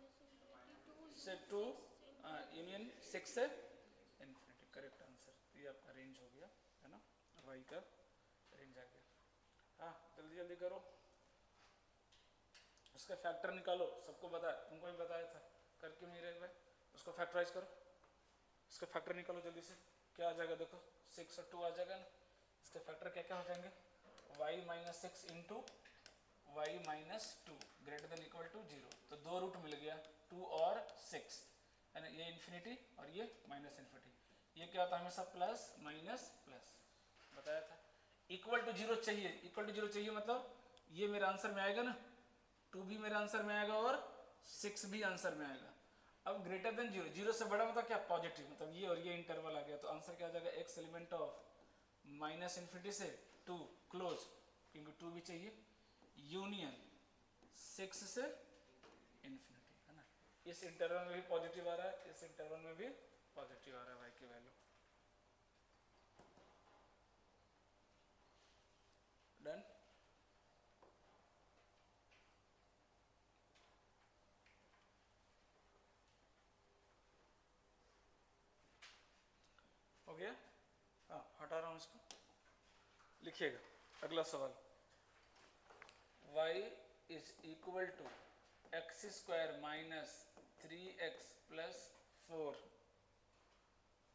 से 2 यूनियन 6 से इन्फिनिटी, करेक्ट आंसर। ये आपका रेंज हो गया, है ना, वाई का रेंज आ गया। हाँ जल्दी जल्दी करो, उसका फैक्टर निकालो, सबको बताया, तुमको भी बताया था, कर क्यों नहीं रहे भाई। उसको फैक्टराइज करो, इसका फैक्टर निकालो जल्दी से, क्या आ जाएगा देखो, 6 और 2 आ जाएगा ना। इसके फैक्टर क्या क्या हो जाएंगे, y minus 6 into y minus 2 greater than equal to 0, तो दो रूट मिल गया, 2 और 6, है ना, ये इन्फिनिटी और ये माइनस इन्फिनिटी। ये क्या होता है हमेशा प्लस माइनस प्लस, बताया था। इक्वल टू 0 चाहिए, इक्वल टू 0 चाहिए मतलब ये मेरे आंसर में आएगा ना, 2 भी मेरे आंसर में आएगा और 6 भी आंसर में आएगा। अब ग्रेटर देन 0, 0 से बड़ा मतलब क्या, पॉजिटिव, मतलब ये और ये इंटरवल आ गया, तो आंसर क्या आ जाएगा, x element of minus infinity से 2 क्लोज, क्योंकि 2 भी चाहिए, यूनियन 6 से इन्फिनिटी, है ना। इस इंटरवल में भी पॉजिटिव आ रहा है, इस इंटरवल में भी पॉजिटिव आ रहा है वाई की वैल्यू। डन। हो गया, हाँ हटा रहा हूँ इसको, लिखिएगा अगला सवाल, y is equal to x square minus 3x plus 4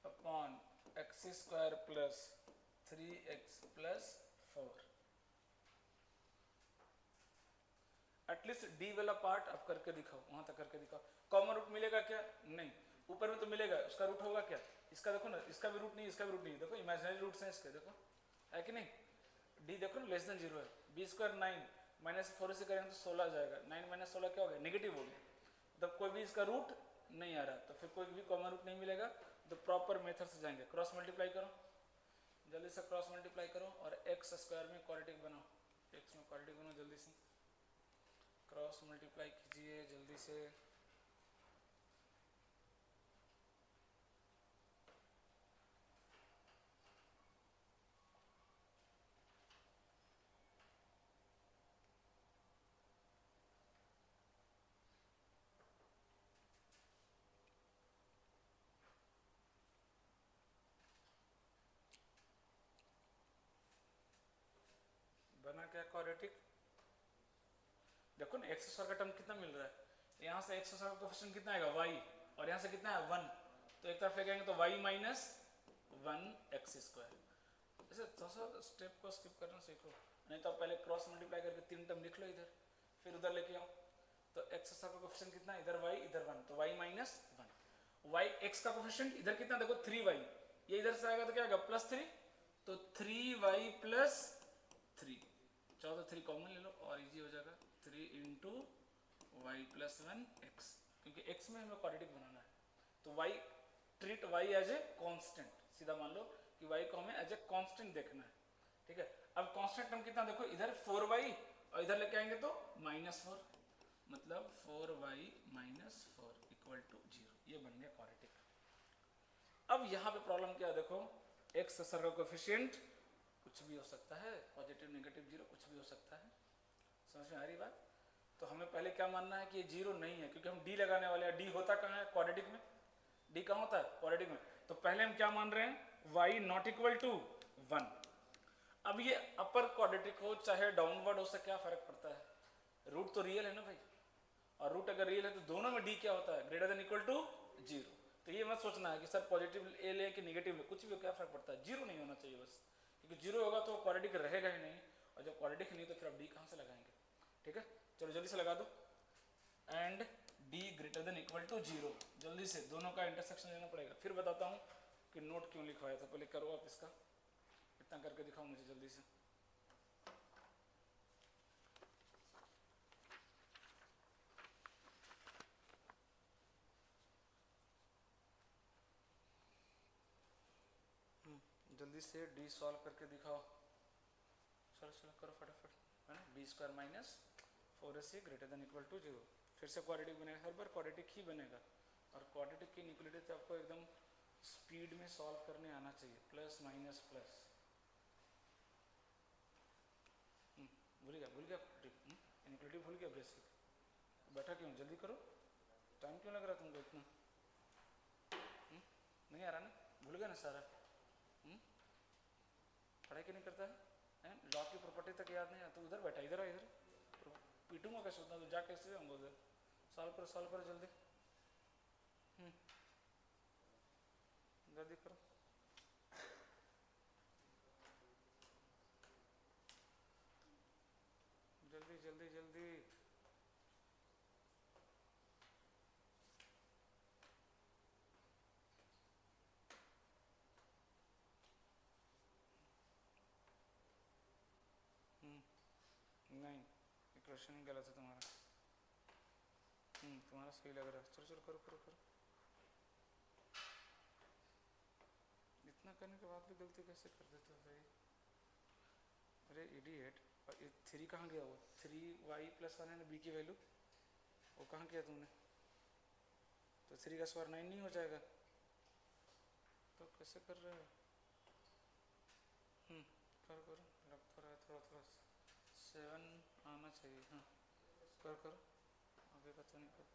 upon x square plus 3x plus 4। At least d वाला पार्ट आप करके दिखाओ, वहां तक करके दिखाओ। कॉमन रूट मिलेगा क्या, नहीं, ऊपर में तो मिलेगा, उसका रूट होगा क्या, इसका देखो ना, इसका भी रूट नहीं, इसका भी रूट नहीं, देखो इमेजिनरी रूट्स हैं इसके, देखो है कि नहीं। डी देखो ना लेस देन 0 है, बी स्क्वायर 9 माइनस 4 से करेंगे तो 16 आ जाएगा, 9 माइनस 16 क्या हो गया, नेगेटिव हो गया, मतलब कोई भी इसका रूट नहीं आ रहा, तो फिर कोई भी कॉमन रूट नहीं मिलेगा, तो प्रॉपर मेथड से जाएंगे। क्रॉस मल्टीप्लाई करो, जल्दी से क्रॉस मल्टीप्लाई करो, और एक्स स्क्वायर में क्वाड्रेटिक बनाओ, एक्स में क्वाड्रेटिक बनाओ जल्दी से, क्रॉस मल्टीप्लाई कीजिए जल्दी से। बना क्या क्वाड्रेटिक, देखो ना एक्स स्क्वायर का टर्म कितना मिल रहा है, यहाँ से एक्स स्क्वायर का कोएफिशिएंट कितना आएगा y, और यहाँ से कितना है 1, तो एक तरफ लेके आएंगे तो y माइनस 1 एक्स स्क्वायर। ऐसे थोड़ा सा स्टेप को स्किप करना सीखो, नहीं तो आप पहले क्रॉस मल्टीप्लाई करके 3 टर्म लिख लो इधर, फिर उधर लेके आओ। तो एक्स स्क्वायर का कोएफिशिएंट कितना, इधर y इधर 1, तो y माइनस 1, y x का कोएफिशिएंट इधर कितना देखो 3y, ये इधर से आएगा तो क्या आएगा प्लस 3, तो 3y प्लस 3, चाहो तो 3 कॉमन ले लो और इजी हो जाएगा, 3 इंटू वाई प्लस 1 एक्स, क्योंकि x में हमें क्वाड्रेटिक बनाना है, तो y treat y as a constant, सीधा मान लो कि y को हमें एज ए कांस्टेंट देखना है, ठीक है। अब कांस्टेंट टर्म कितना देखो, इधर 4y और इधर लेके आएंगे तो -4, मतलब 4y माइनस 4 इक्वल टू 0, ये बन गया क्वाड्रेटिक। अब यहाँ पे प्रॉब्लम क्या है देखो, एक्स स्क्वायर का कोएफिशिएंट कुछ भी हो सकता है, पॉजिटिव नेगेटिव 0 कुछ भी हो सकता है, समझ में आ रही बात। तो हमें पहले क्या मानना है कि ये 0 नहीं है, क्योंकि हम डी लगाने वाले हैं, डी होता कहाँ है क्वाड्रेटिक में, डी कहाँ होता है क्वाड्रेटिक में, तो पहले हम क्या मान रहे हैं, y नॉट इक्वल टू 1। अब ये अपर क्वाड्रेटिक हो चाहे डाउनवर्ड हो, उससे क्या फर्क पड़ता है, रूट तो रियल है ना भाई, और रूट अगर रियल है तो दोनों में डी क्या होता है, ग्रेटर देन इक्वल टू 0। तो ये मत सोचना है कि सर पॉजिटिव ए ले कि नेगेटिव ले, कुछ भी क्या फर्क पड़ता है, 0 नहीं होना चाहिए बस, क्योंकि जीरो होगा तो क्वाड्रेटिक रहेगा ही नहीं, और जब क्वाड्रेटिक नहीं तो फिर आप डी कहाँ से लगाएंगे। ठीक है, चलो जल्दी से लगा दो। And d greater than equal to zero, जल्दी से दोनों का इंटरसेक्शन लेना पड़ेगा। फिर बताता हूँ कि नोट क्यों लिखवाया था, पहले करो आप इसका, इतना करके दिखाओ मुझे जल्दी से। जल्दी से डी सॉल्व करके दिखाओ, चलो चलो करो फटाफट, है ना। D square minus 4ac greater than equal to zero, फिर से क्वाड्रेटिक बनेगा, हर बार क्वाड्रेटिक ही बनेगा। और क्वाड्रेटिक की इनइक्वालिटी तो आपको एकदम स्पीड में सॉल्व करने आना चाहिए, प्लस माइनस प्लस। भूल गया इनइक्वालिटी भूल गया बेसिक, बैठा क्यों, जल्दी करो, टाइम क्यों लग रहा तुमको इतना, नहीं आ रहा ना, भूल गया ना सारा, पढ़ाई क्यों नहीं करता है, लॉ की प्रॉपर्टी तक याद नहीं आता, उधर बैठा, इधर आ, इधर पीटूंगा कैसे, उतना तो जा कैसे जाऊंगा उधर, सॉल्व करो जल्दी, जल्दी करो। जल्दी जल्दी जल्दी, नहीं इक्वेशन ही गलत है तुम्हारा, तुम्हारा सही लग रहा है, चलो चलो करो करो करो। इतना करने के बाद भी गलती कैसे कर देते हो भाई, अरे इडियट। और ये 3 कहाँ गया, वो 3y प्लस 1 है ना, b की वैल्यू वो कहाँ किया तुमने, तो 3 का स्क्वायर 9 नहीं हो जाएगा, तो कैसे कर रहे हो, करो करो, लग तो रहा है थोड़ा थोड़ा 7 आना चाहिए, हाँ करो करो, आगे का तो नहीं कर,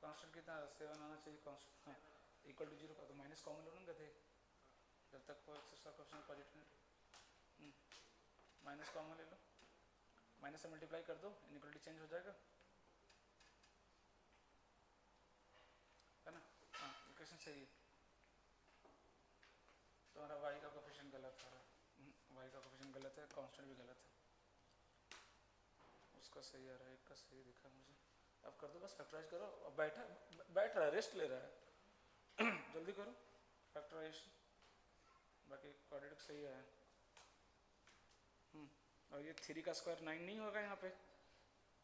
कांस्टेंट कितना 7 आना चाहिए कांस्टेंट, हाँ इक्वल टू जीरो का तो माइनस कॉमन लो ना गधे, जब तक कोई extra question positive, minus common ले लो, माइनस से मल्टीप्लाई कर दो, इनइक्वालिटी चेंज हो जाएगा, है ना। हाँ इक्वेशन सही है, तुम्हारा y का कोफिशिएंट गलत आ रहा है, y का कोफिशिएंट गलत है, कांस्टेंट भी गलत है, उसका सही आ रहा है, एक का सही दिखा मुझे। अब कर दो बस, फैक्टराइज करो, अब बैठ रहा है, रेस्ट ले रहा है जल्दी करो फैक्टराइजेशन, बाकी क्वाड्रेटिक सही है। और ये 3 का स्क्वायर 9 नहीं होगा, यहाँ पे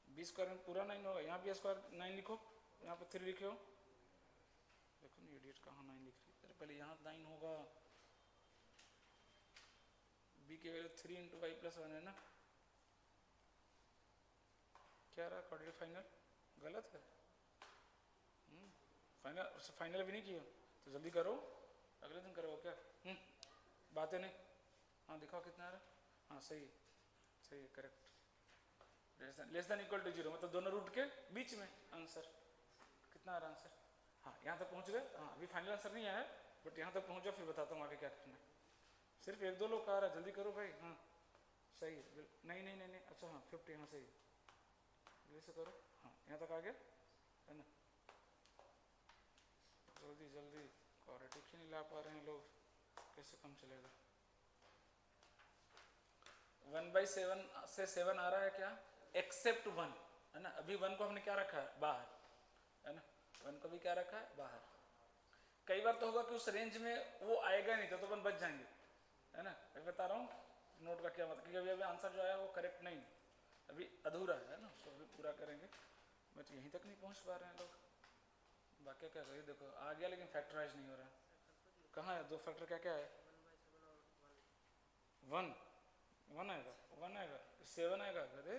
b स्क्वायर में पूरा 9 होगा, यहाँ भी स्क्वायर 9 लिखो, यहाँ पे 3 लिखे हो, देखो ना इडियट कहाँ 9 लिख रही है, अरे पहले यहाँ 9 होगा, b की वैल्यू 3 इंटू वाई प्लस 1 है ना, क्या रहा क्वाड्रेटिक फाइनल, गलत है, फाइनल भी नहीं किया तो जल्दी करो, अगले दिन करो क्या, बातें नहीं, हाँ दिखाओ कितना आ रहा है, हाँ सही सही है correct, less than equal to zero, मतलब दोनों रूट के बीच में आंसर, कितना आ रहा आंसर, हाँ यहाँ तक पहुँच गए, हाँ अभी फाइनल आंसर नहीं आया है, बट यहाँ तक पहुँच जाओ फिर बताता हूँ आगे क्या करना है, सिर्फ 1-2 लोग का आ रहा है, जल्दी करो भाई, हाँ सही है, नहीं नहीं नहीं नहीं, अच्छा हाँ 50, हाँ सही, जल्दी से करो, हाँ यहाँ तक आ गया है ना, जल्दी जल्दी, क्वाड्रेटिक ही नहीं ला पा रहे हैं लोग, कैसे कम चलेगा। 1/7 से 7 आ रहा है क्या, एक्सेप्ट 1, है ना, अभी 1 को हमने क्या रखा है बाहर, है ना, 1 को भी क्या रखा है बाहर, कई बार तो होगा कि उस रेंज में वो आएगा नहीं तो अपन बच जाएंगे, है ना, मैं बता रहा हूँ नोट का क्या मतलब, क्योंकि अभी आंसर जो आया वो करेक्ट नहीं, अभी अधूरा है ना, उसको अभी पूरा करेंगे, बट यहीं तक नहीं पहुँच पा रहे हैं लोग, बाकी क्या करिए, देखो आ गया लेकिन फैक्टराइज नहीं हो रहा, कहाँ है 2 फैक्टर, क्या क्या है, 1 आएगा, 1 आएगा, 7 आएगा, अरे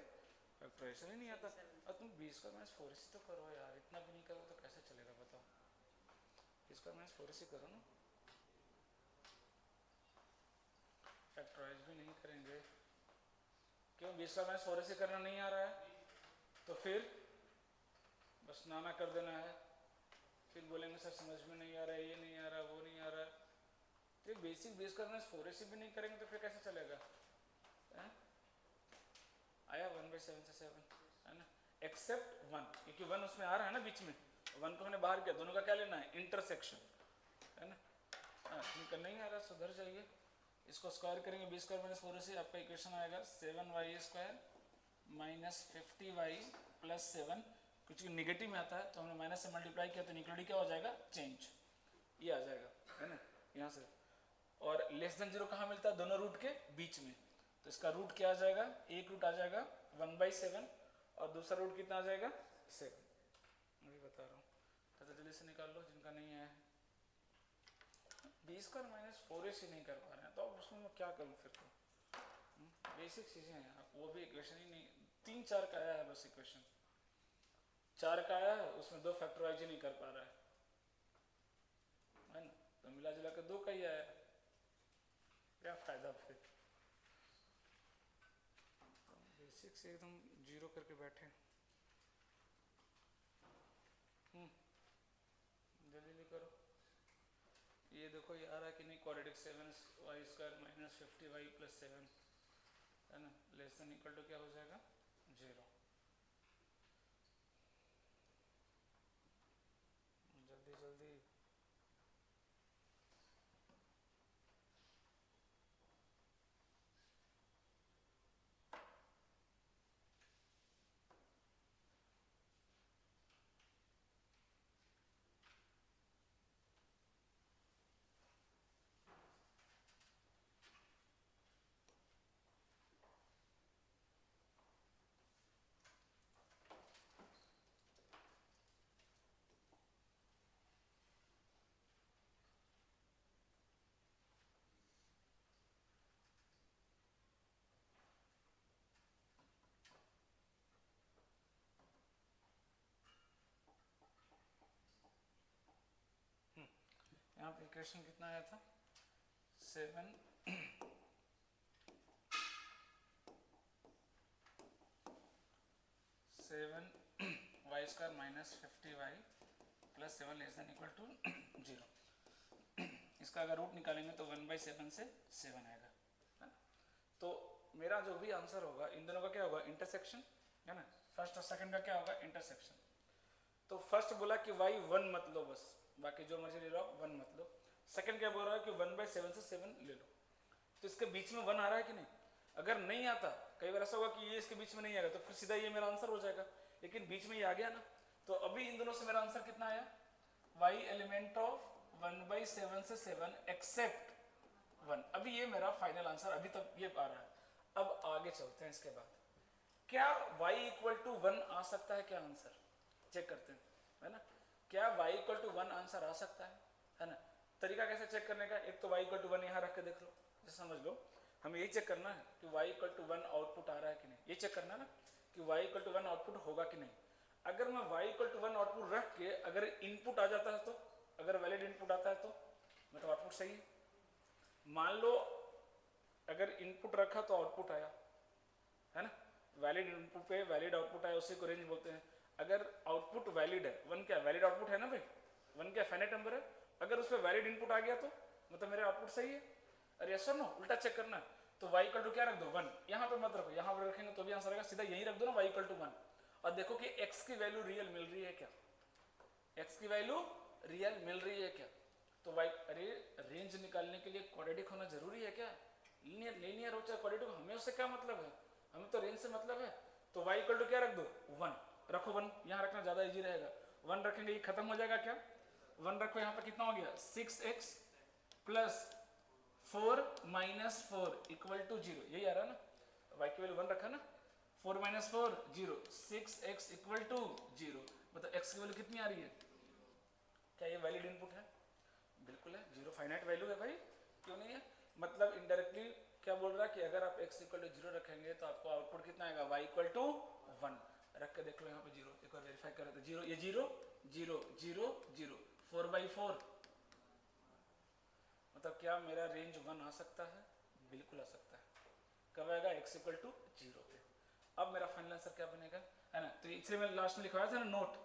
फैक्टराइजेशन ही नहीं आता, और तुम 20 का माइनस 4ac तो करो यार, इतना भी नहीं करो तो कैसे चलेगा बताओ, 20 का माइनस 4ac करो ना, फैक्टराइज भी नहीं करेंगे, क्यों 20 का माइनस 4ac करना नहीं आ रहा है, तो फिर बस नाना कर देना है, फिर बोलेंगे सर समझ में नहीं आ रहा है, ये नहीं आ रहा, वो नहीं आ रहा, तो बेसिक 20 का माइनस 4ac भी नहीं करेंगे तो फिर कैसे चलेगा, है? आया 1/7 से 7, है ना, एक्सेप्ट 1, क्योंकि 1 उसमें आ रहा है ना बीच में, 1 को हमने बाहर किया, दोनों का क्या लेना है इंटरसेक्शन, है ना, इनका नहीं आ रहा, सुधर जाइए। इसको स्क्वायर करेंगे, बी स्क्वायर माइनस 4ac, आपका इक्वेशन आएगा 7y square minus 50y plus 7। कुछ निगेटिव में आता है तो हमने माइनस से मल्टीप्लाई किया तो निकली क्या हो जाएगा, चेंज, ये आ जाएगा, है ना, यहाँ से। और लेस देन 0 कहाँ मिलता है, दोनों रूट के बीच में, तो इसका रूट क्या आ जाएगा, एक रूट आ जाएगा 1/7 और दूसरा रूट कितना आ जाएगा 7। मैं बता रहा हूँ, तो जल्दी से निकाल लो जिनका नहीं है। बी स्क्वायर माइनस 4ac नहीं कर पा रहे हैं तो अब उसमें मैं क्या करूँ फिर, तो बेसिक चीज़ें हैं, वो भी इक्वेशन ही नहीं, 3-4 का आया है बस इक्वेशन, 4 का आया है, उसमें 2 फैक्टराइज ही नहीं कर पा रहा है ना, तो मिला जुला के 2 का ही आया, क्या फायदा फिर। तो बेसिक से एकदम जीरो करके बैठे। जल्दी करो, ये देखो ये आ रहा है कि नहीं, quadratic 7y square minus 50y plus 7, है ना, लेस देन इक्वल टू क्या हो जाएगा 0। जल्दी जल्दी, यहाँ पे इक्वेशन कितना आया था, 7 y square minus 50y plus 7 less than equal to 0। इसका अगर रूट निकालेंगे तो 1/7 से 7 आएगा, है ना। तो मेरा जो भी आंसर होगा इन दोनों का क्या होगा, इंटरसेक्शन, है ना, फर्स्ट और सेकंड का क्या होगा, इंटरसेक्शन। तो फर्स्ट बोला कि y 1 मत लो बस, बाकी जो मर्जी ले लो आप, 1 मत लो। सेकंड क्या बोल रहा है कि 1/7 से 7 ले लो, तो इसके बीच में 1 आ रहा है कि नहीं, अगर नहीं आता, कई बार ऐसा होगा कि ये इसके बीच में नहीं आएगा तो फिर सीधा ये मेरा आंसर हो जाएगा, लेकिन बीच में ये आ गया ना, तो अभी इन दोनों से मेरा आंसर कितना आया, y एलिमेंट ऑफ 1/7 से 7 एक्सेप्ट 1। अभी ये मेरा फाइनल आंसर अभी तक ये आ रहा है। अब आगे चलते हैं, इसके बाद क्या y इक्वल टू 1 आ सकता है, क्या आंसर चेक करते हैं, है ना, क्या y इक्वल टू 1 आंसर आ सकता है ना। तरीका कैसे चेक करने का, एक तो y इक्वल टू 1 यहाँ रख के देख लो, जैसे समझ लो हमें यही चेक करना है कि y इक्वल टू 1 आउटपुट आ रहा है कि नहीं, ये चेक करना है ना कि y इक्वल टू 1 आउटपुट होगा कि नहीं। अगर मैं y इक्वल टू 1 आउटपुट रख के अगर इनपुट आ जाता है तो, अगर वैलिड इनपुट आता है तो मतलब आउटपुट सही है। मान लो अगर इनपुट रखा तो आउटपुट आया, है ना, वैलिड इनपुट पे वैलिड आउटपुट आया, उसी को रेंज बोलते हैं। अगर आउटपुट वैलिड है, 1 क्या वैलिड आउटपुट है ना भाई, 1 क्या फाइनाइट नंबर है, अगर उस पर वैलिड इनपुट आ गया तो मतलब मेरा आउटपुट सही है। अरे यस और नो, उल्टा चेक करना है, तो y इक्वल टू क्या रख दो 1, यहाँ पे मत रखो, यहाँ पर रखेंगे तो भी आंसर आएगा, सीधा यही रख दो ना y इक्वल टू 1, और देखो कि x की वैल्यू रियल मिल रही है क्या, x की वैल्यू रियल मिल रही है क्या। तो y, अरे रेंज निकालने के लिए क्वाड्रेटिक होना जरूरी है क्या, लीनियर लीनियर हो चाहे क्वाड्रेटिक, हमें उससे क्या मतलब है, हमें तो रेंज से मतलब है। तो y इक्वल टू क्या रख दो 1, रखो 1, यहाँ रखना ज्यादा इजी रहेगा, 1 रखेंगे ये खत्म हो जाएगा क्या, 1 रखो, यहाँ पे कितना हो गया 6x plus 4 minus 4 equal to 0, यही आ रहा है ना, y की वैल्यू 1 रखा ना, 4 माइनस 4 0, 6x इक्वल टू 0, मतलब x की वैल्यू कितनी आ रही है, क्या ये वैलिड इनपुट है, बिल्कुल है, 0 फाइनाइट वैल्यू है भाई, क्यों नहीं है। मतलब इनडायरेक्टली क्या बोल रहा है कि अगर आप x इक्वल टू 0 रखेंगे तो आपको आउटपुट कितना आएगा, y इक्वल टू 1, रख के देख लो यहाँ पे 0, एक बार वेरीफाई कर रहे थे, 0 ये 0 0 0 0 4/4, मतलब क्या मेरा रेंज 1 आ सकता है, बिल्कुल आ सकता है, कब आएगा x इक्वल टू 0 पे। अब मेरा फाइनल आंसर क्या बनेगा, है ना, तो इसलिए मैंने लास्ट में लिखवाया था ना note,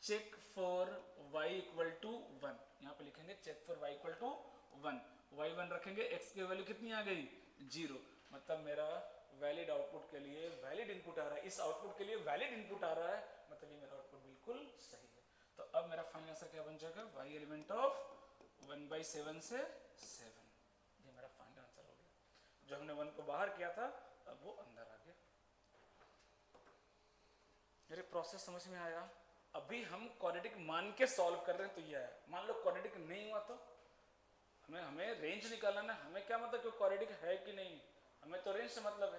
check for y equal to 1, यहाँ पे लिखेंगे check for y equal to 1, y 1 रखेंगे, x की वैल्यू कितनी आ गई 0, मतलब मेरा वैलिड आउटपुट के लिए वैलिड इनपुट आ रहा है, इस आउटपुट के लिए वैलिड इनपुट आ रहा है, मतलब ये मेरा आउटपुट बिल्कुल सही है। तो अब मेरा फाइनल आंसर क्या बन जाएगा, y एलिमेंट ऑफ 1/7 से जो हमने 1 को बाहर किया था अब वो अंदर आ गया। मेरे प्रोसेस समझ में आया? अभी हम क्वाड्रेटिक मान के सॉल्व कर रहे हैं तो ये आया। मान लो क्वाड्रेटिक नहीं हुआ तो हमें रेंज निकालना है। हमें क्या मतलब कि क्वाड्रेटिक है कि नहीं, हमें तो रेंज से मतलब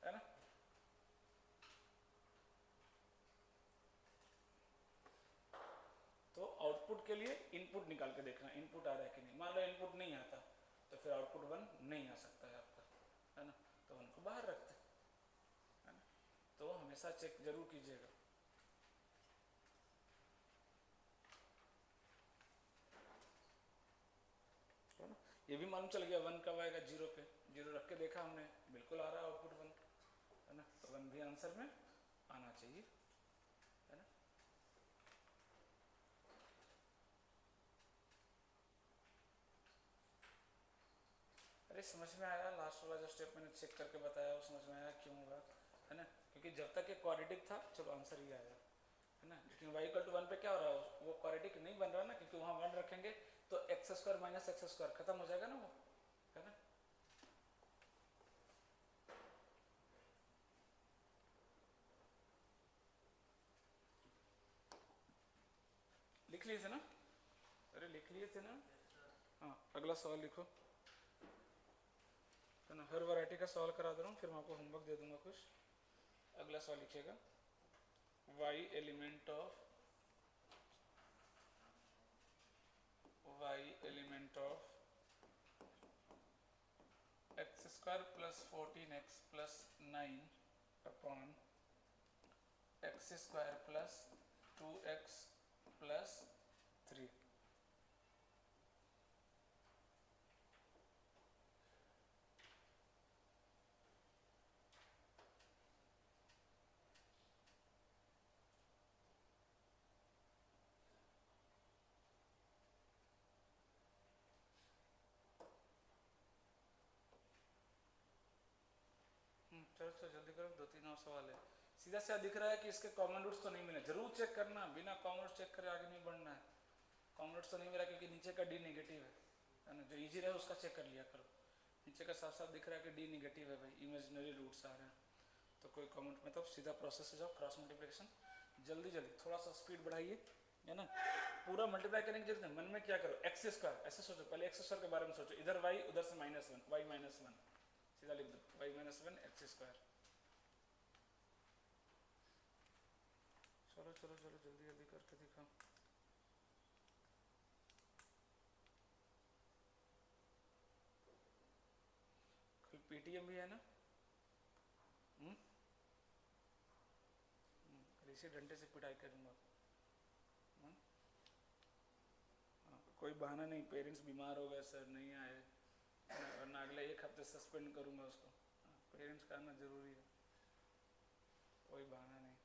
है ना। तो आउटपुट के लिए इनपुट निकाल के देखना, इनपुट आ रहा है कि नहीं। मान लो इनपुट नहीं आता तो फिर आउटपुट 1 नहीं आ सकता है आपका, है ना। तो 1 को बाहर रखते है ना। तो हमेशा चेक जरूर कीजिएगा। ये भी मालूम चल गया 1 कब आएगा, 0 पे। 0 रख के देखा हमने, बिल्कुल आ रहा है आउटपुट 1, है ना। तो 1 भी आंसर में आना चाहिए, है ना। अरे समझ में आया? लास्ट वाला जो स्टेप मैंने चेक करके बताया वो समझ में आया क्यों होगा, है ना। क्योंकि जब तक ये क्वाड्रेटिक था, चलो आंसर ही आया, है ना। लेकिन y इक्वल टू 1 पे क्या हो रहा है, वो क्वाड्रेटिक नहीं बन रहा ना, क्योंकि वहाँ 1 रखेंगे तो x square minus x square खत्म हो जाएगा ना वो, है ना। लिख लिए थे ना? अरे लिख लिए थे ना। हाँ अगला सवाल लिखो, है ना। हर वैरायटी का सवाल करा दे रहा हूँ, फिर मैं आपको होमवर्क दे दूंगा कुछ। अगला सवाल लिखिएगा, y element of x square plus 14x plus 9 upon x square plus 2x plus 3। चलो चलो जल्दी करो, 2-3 और सवाल है। सीधा सीधा दिख रहा है कि इसके कॉमन रूट्स तो नहीं मिले, जरूर चेक करना, बिना कॉमन रूट्स चेक करे आगे नहीं बढ़ना है। कॉमन रूट्स तो नहीं मिला क्योंकि नीचे का डी नेगेटिव है ना। जो इजी रहे उसका चेक कर लिया करो। नीचे का साफ साफ दिख रहा है कि डी नेगेटिव है भाई, इमेजिनरी रूट्स आ रहे हैं। तो कोई कॉमन मतलब सीधा प्रोसेस से जाओ, क्रॉस मल्टीप्लिकेशन जल्दी जल्दी, थोड़ा सा स्पीड बढ़ाइए, है ना। पूरा मल्टीप्लाई करने की जरूरत है, मन में क्या करो, एक्स स्क्वायर ऐसे सोचो, पहले एक्स स्क्वायर के बारे में सोचो, इधर वाई उधर से -1, वाई -1 सीधा लिख दो, वाई -1 एक्स स्क्वायर। चलो चलो चलो जल्दी जल्दी करके दिखाओ। कल पीटीएम भी है ना। इसी डंडे से पिटाई करूंगा। कोई बहाना नहीं, पेरेंट्स बीमार हो गए सर नहीं आए, वरना अगले 1 हफ्ते सस्पेंड करूंगा उसको। पेरेंट्स का आना जरूरी है, कोई बहाना नहीं।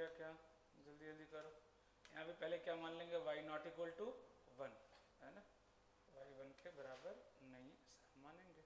गया क्या, जल्दी जल्दी करो। यहाँ पे पहले क्या मान लेंगे, y नॉट इक्वल टू 1 है ना, y 1 के बराबर नहीं है ऐसा मानेंगे।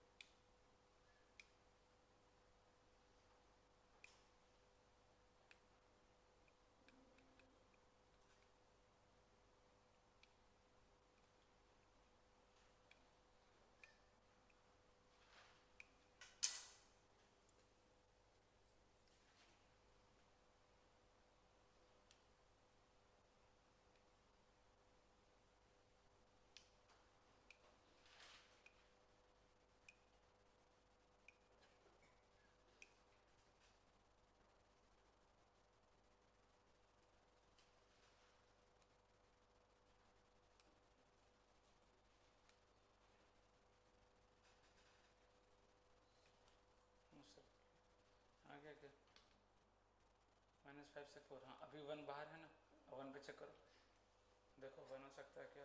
आ गया क्या, -5 से 4, हाँ अभी 1 बाहर है ना, 1 पे चेक करो, देखो 1 हो सकता है क्या,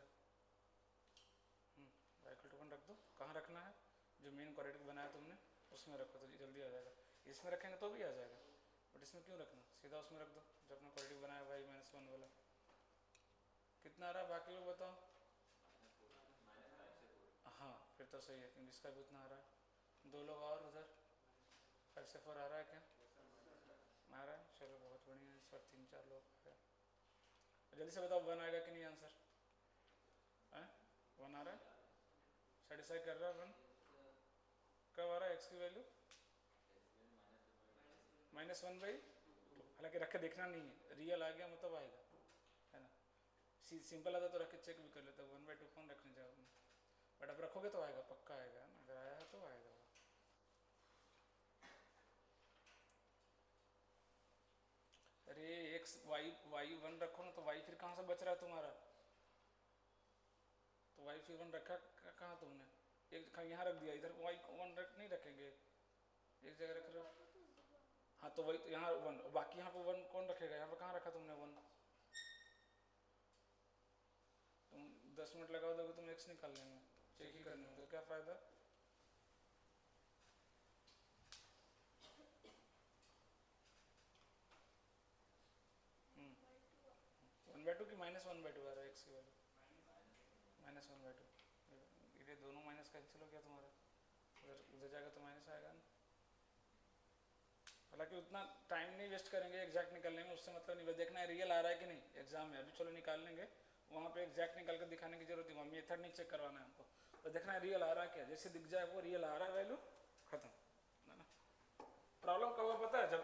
y इक्वल टू 1 रख दो। कहाँ रखना है, जो मेन क्वाड्रेटिक बनाया तुमने उसमें रखो तो जल्दी आ जाएगा। इसमें रखेंगे तो भी आ जाएगा, बट इसमें क्यों रखना, सीधा उसमें रख दो जो अपना क्वाड्रेटिक बनाया y -1 वाला। कितना आ रहा है बाकी लोग बताओ। हाँ फिर तो सही है, क्योंकि इसका भी उतना आ रहा है। 2 लोग और उधर 5 से 4 आ रहा है क्या, आ रहा है, चलो बहुत बढ़िया है, इस बार 3-4 लोग आ गए। जल्दी से बताओ 1 आएगा कि नहीं आंसर है, 1 आ रहा है, सेटिस्फाई कर रहा है 1। कब आ रहा है x की वैल्यू, -1/2, हालांकि रख के देखना नहीं है, रियल आ गया मतलब आएगा है ना, सिंपल आता तो रख के चेक भी कर लेता, 1/2 कौन रखने जाओगे, बट अब रखोगे तो आएगा, पक्का आएगा ना, अगर आया है तो आएगा वो। अरे x y 1 रखो ना, तो y फिर कहाँ से बच रहा है तुम्हारा, तो y फिर 1 रखा कहाँ तुमने, एक यहाँ रख दिया, इधर y 1 रख नहीं रखेंगे, एक जगह रख रहे हो। हाँ तो वही तो यहाँ 1, बाकी यहाँ पे 1 कौन रखेगा, यहाँ पे कहाँ रखा तुमने 1, तुम 10 मिनट लगा दोगे तुम x निकालने में, चेक ही करने में, तो क्या फ़ायदा। वन बाई टू की -1/2 आ रहा है x की वैल्यू, -1/2, ये दोनों माइनस कैंसिल हो गया तुम्हारा, उधर उधर जाएगा तो माइनस आएगा ना। हालांकि उतना टाइम नहीं वेस्ट करेंगे एग्जैक्ट निकालने में, उससे मतलब नहीं, बस देखना है रियल आ रहा है कि नहीं एग्जाम में, अभी चलो निकाल लेंगे, वहाँ पे एग्जैक्ट निकाल कर दिखाने की जरूरत नहीं, मेथड नहीं चेक करवाना है हमको, तो देखना है रियल आ रहा है क्या, जैसे दिख जाए वो रियल आ रहा है वैल्यू खत्म है ना। प्रॉब्लम कब पता है, जब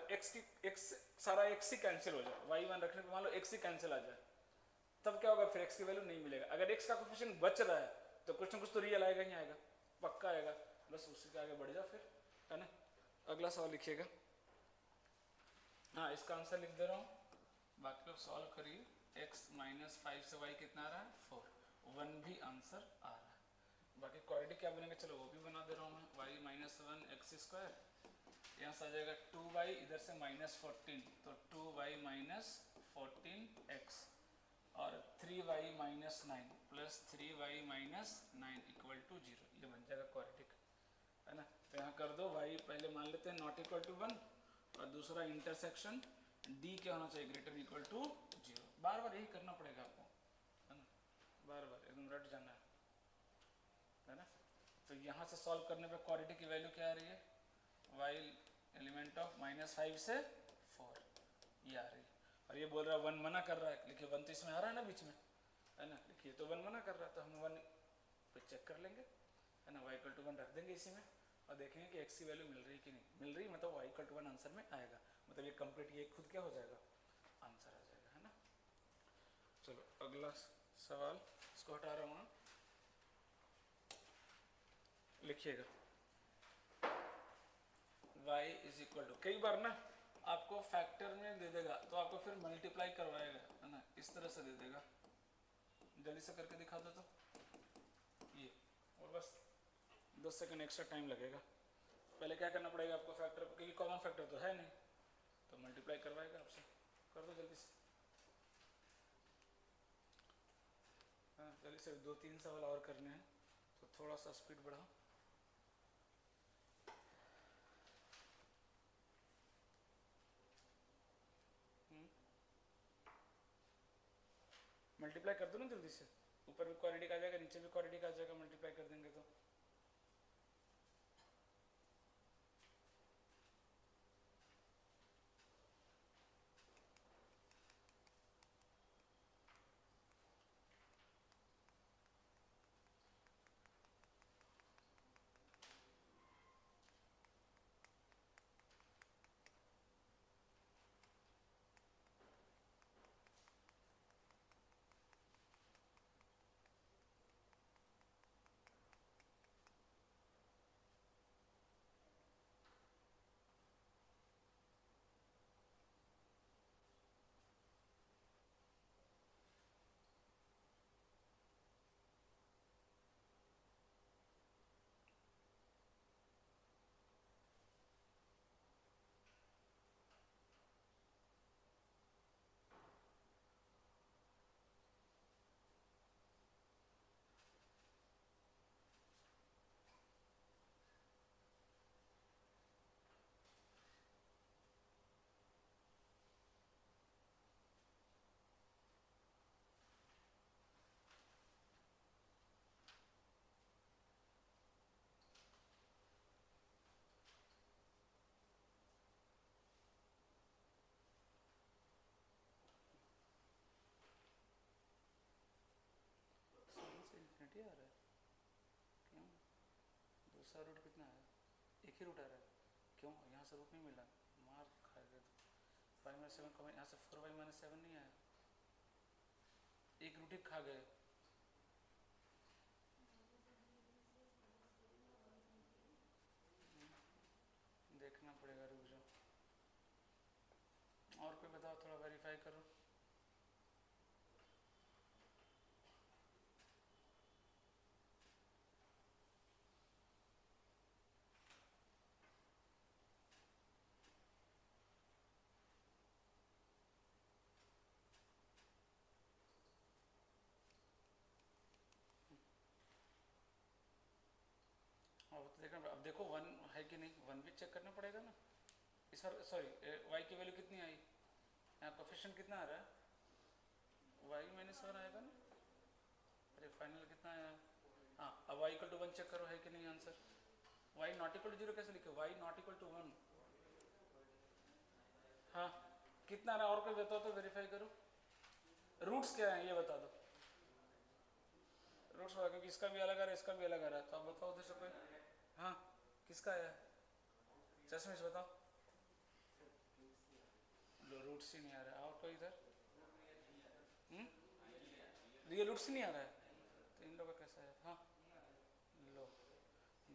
x सारा x ही कैंसिल हो जाए, y 1 रखने को मान लो x ही कैंसिल आ जाए, तब क्या होगा, फिर x की वैल्यू नहीं मिलेगा। अगर x का कोफिशिएंट बच रहा है तो कुछ ना कुछ तो रियल आएगा ही आएगा, पक्का आएगा, बस उसी के आगे बढ़ जाओ फिर है ना। अगला सवाल लिखिएगा, हाँ इसका आंसर लिख दे रहा हूँ, बाकी लोग सॉल्व करिए। x -5 से y कितना आ रहा है 4, 1 भी आंसर आ रहा है। बाकी क्वाड्रेटिक क्या बनेगा, चलो वो भी बना दे रहा हूँ मैं, y -1 x², यहाँ से आ जाएगा 2y, इधर से -14, तो 2y -14x, और 3y -9 plus 3y -9 equal to 0, ये बन जाएगा क्वाड्रेटिक है ना। तो यहाँ कर दो, y पहले मान लेते हैं नॉट इक्वल टू 1, और दूसरा इंटरसेक्शन d क्या होना चाहिए, ग्रेटर इक्वल टू 0, बार बार यही करना पड़ेगा आपको है ना, बार बार एकदम रट जाना है ना। तो यहाँ से सॉल्व करने पे क्वाड्रेटिक की वैल्यू क्या आ रही है, y एलिमेंट ऑफ -5 से 4 ये आ रही है, और ये बोल रहा है 1 मना कर रहा है, लिखिए 1 तो इसमें आ रहा है ना बीच में है ना, लिखिए तो 1 मना कर रहा है, तो हम 1 पे चेक कर लेंगे है ना, y इक्वल टू 1 रख देंगे इसी में, और देखेंगे कि x की वैल्यू मिल रही है कि नहीं मिल रही, मतलब y इक्वल टू 1 आंसर में आएगा, मतलब ये कंप्लीट, ये खुद क्या हो जाएगा, आंसर आ जाएगा है ना। चलो अगला सवाल, इसको हटा रहा हूँ, लिखिएगा y इज इक्वल टू, कई बार ना आपको फैक्टर में दे देगा तो आपको फिर मल्टीप्लाई करवाएगा है ना, इस तरह से दे देगा, जल्दी से करके दिखा दो तो ये, और बस 10 सेकंड एक्स्ट्रा टाइम लगेगा। पहले क्या करना पड़ेगा आपको, फैक्टर, क्योंकि कॉमन फैक्टर तो है नहीं, तो मल्टीप्लाई करवाएगा आपसे, कर दो जल्दी से, हाँ जल्दी से 2-3 सवाल और करने हैं, तो थोड़ा सा स्पीड बढ़ाओ। मल्टीप्लाई कर दो ना जल्दी से, ऊपर भी क्वाड्रेटिक आ जाएगा, नीचे भी क्वाड्रेटिक आ जाएगा, मल्टीप्लाई कर देंगे तो। इन्फिनिटी आ रहा है क्यों? दूसरा रूट कितना है? एक ही रूट आ रहा है क्यों? यहाँ से रूट नहीं मिला, मार खाएगा तो। 5-7 कॉमन, यहाँ से 4y-7 नहीं आया, एक रूट ही खा गए। देखना पड़ेगा, रुक जाओ। और कोई बताओ, थोड़ा वेरीफाई करो। अब तो देखना, अब देखो 1 है कि नहीं, 1 भी चेक करना पड़ेगा ना। इस बार सॉरी, y की वैल्यू कितनी आई, यहाँ कोफिशिएंट कितना आ रहा है, y-1 आएगा ना। अरे फाइनल कितना आया? हाँ, अब y=1 चेक करो है कि नहीं आंसर। y≠0 कैसे लिखे, y=1। हाँ, कितना आ रहा है और कोई बताओ तो, वेरीफाई करो। रूट्स क्या है ये बता दो, रूट्स बता, क्योंकि इसका भी अलग आ रहा है, इसका भी अलग आ रहा है, तो आप बताओ उधर से कोई। हाँ, किसका आया चश्मिश बताओ। लो, रूट्स ही नहीं आ रहा है, और कोई इधर रियल रूट्स ही नहीं आ रहा है, तो इन लोगों का कैसा है? हाँ लो,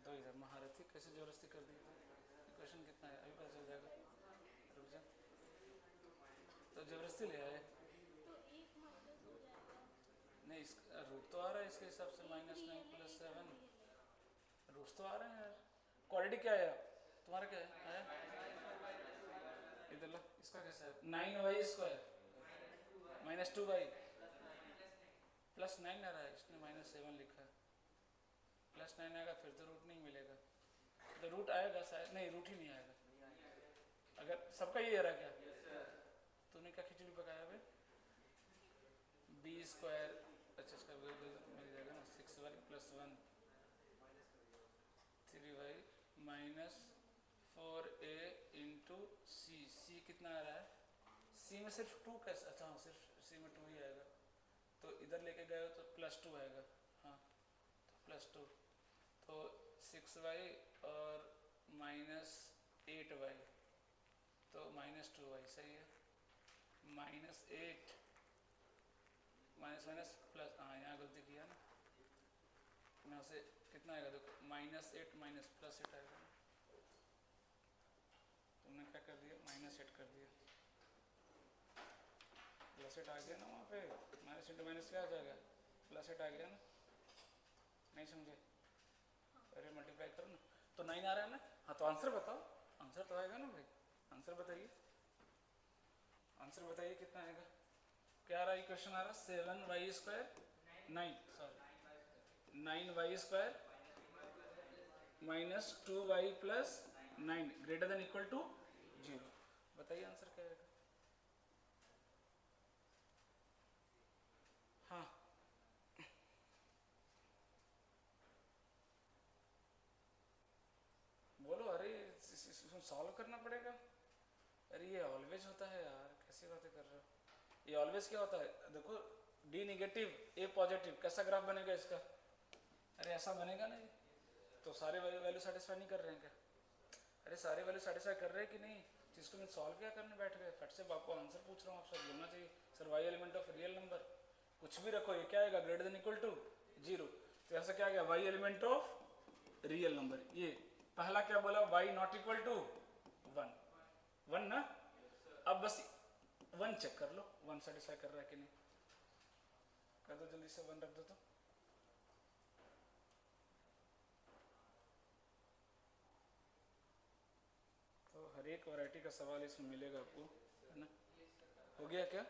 दो इधर महारथी कैसे जबरदस्ती कर दी। क्वेश्चन कितना है अभी पता चल जाएगा, रुक जा। तो जबरदस्ती ले आए नहीं, इसका रूट तो आ रहा है इसके हिसाब से, -9 + 7 रूट्स तो आ रहे हैं यार। क्वालिटी क्या आया तुम्हारा, क्या है आया इधर लो, इसका कैसा है? 9y² -2y +9 आ रहा है, इसने -7 लिखा है, +9 आएगा फिर तो रूट नहीं मिलेगा, तो रूट आएगा शायद, नहीं रूट ही नहीं आएगा। अगर सबका ये आ रहा क्या, तूने क्या खिचड़ी पकाया भाई? b², अच्छा इसका मिल जाएगा ना, 6y + 1 3y -4a × c कितना आ रहा है? c में सिर्फ 2 कैसे, अच्छा हाँ सिर्फ c में 2 ही आएगा, तो इधर लेके गए तो +2 आएगा। हाँ तो +2, तो 6y और -8y, तो -2y सही है। -8 माइनस प्लस, हाँ यहाँ गलती किया ना, यहाँ से कितना आएगा देखो, -8 +8 आएगा ना, तुमने क्या कर दिया, -8 कर दिया, +8 आ गया ना वहाँ पे, माइनस इंटू माइनस क्या आ जाएगा, +8 आ गया ना, नहीं समझे? अरे मल्टीप्लाई करो ना, तो 9 आ रहा है ना। हाँ तो आंसर बताओ, आंसर तो आएगा ना भाई, आंसर बताइए, आंसर बताइए कितना आएगा। क्या आ रहा है क्वेश्चन आ रहा है, 7y² 9 सॉरी 9y² -2y + 9 > 0। बताइए आंसर क्या आएगा। सॉल्व करना पड़ेगा। अरे ये ऑलवेज होता है यार, कैसी बातें कर रहे हो। ये ऑलवेज क्या होता है, देखो डी निगेटिव ए पॉजिटिव, कैसा ग्राफ बनेगा इसका? अरे ऐसा बनेगा नहीं। तो सारे वैल्यू सेटिस्फाई नहीं कर रहे हैं क्या? अरे सारे वैल्यू सेटिस्फाई कर रहे हैं कि नहीं? जिसको मैं सॉल्व क्या करने बैठ गए, फट से आपको आंसर पूछ रहा हूँ, आप सब बोलना चाहिए sir y element of real number. कुछ भी रखो, ये क्या आएगा, ग्रेटर देन इक्वल टू 0। तो ऐसा क्या आ गया, y element of real number. ये पहला क्या बोला, वाई नॉट इक्वल टू 1, 1 ना। अब बस 1 चेक कर लो, 1 सेटिस्फाई कर रहा है कि नहीं, कर दो जल्दी से, 1 रख दो। तो हर एक वैरायटी का सवाल इसमें मिलेगा आपको, है ना। हो गया क्या?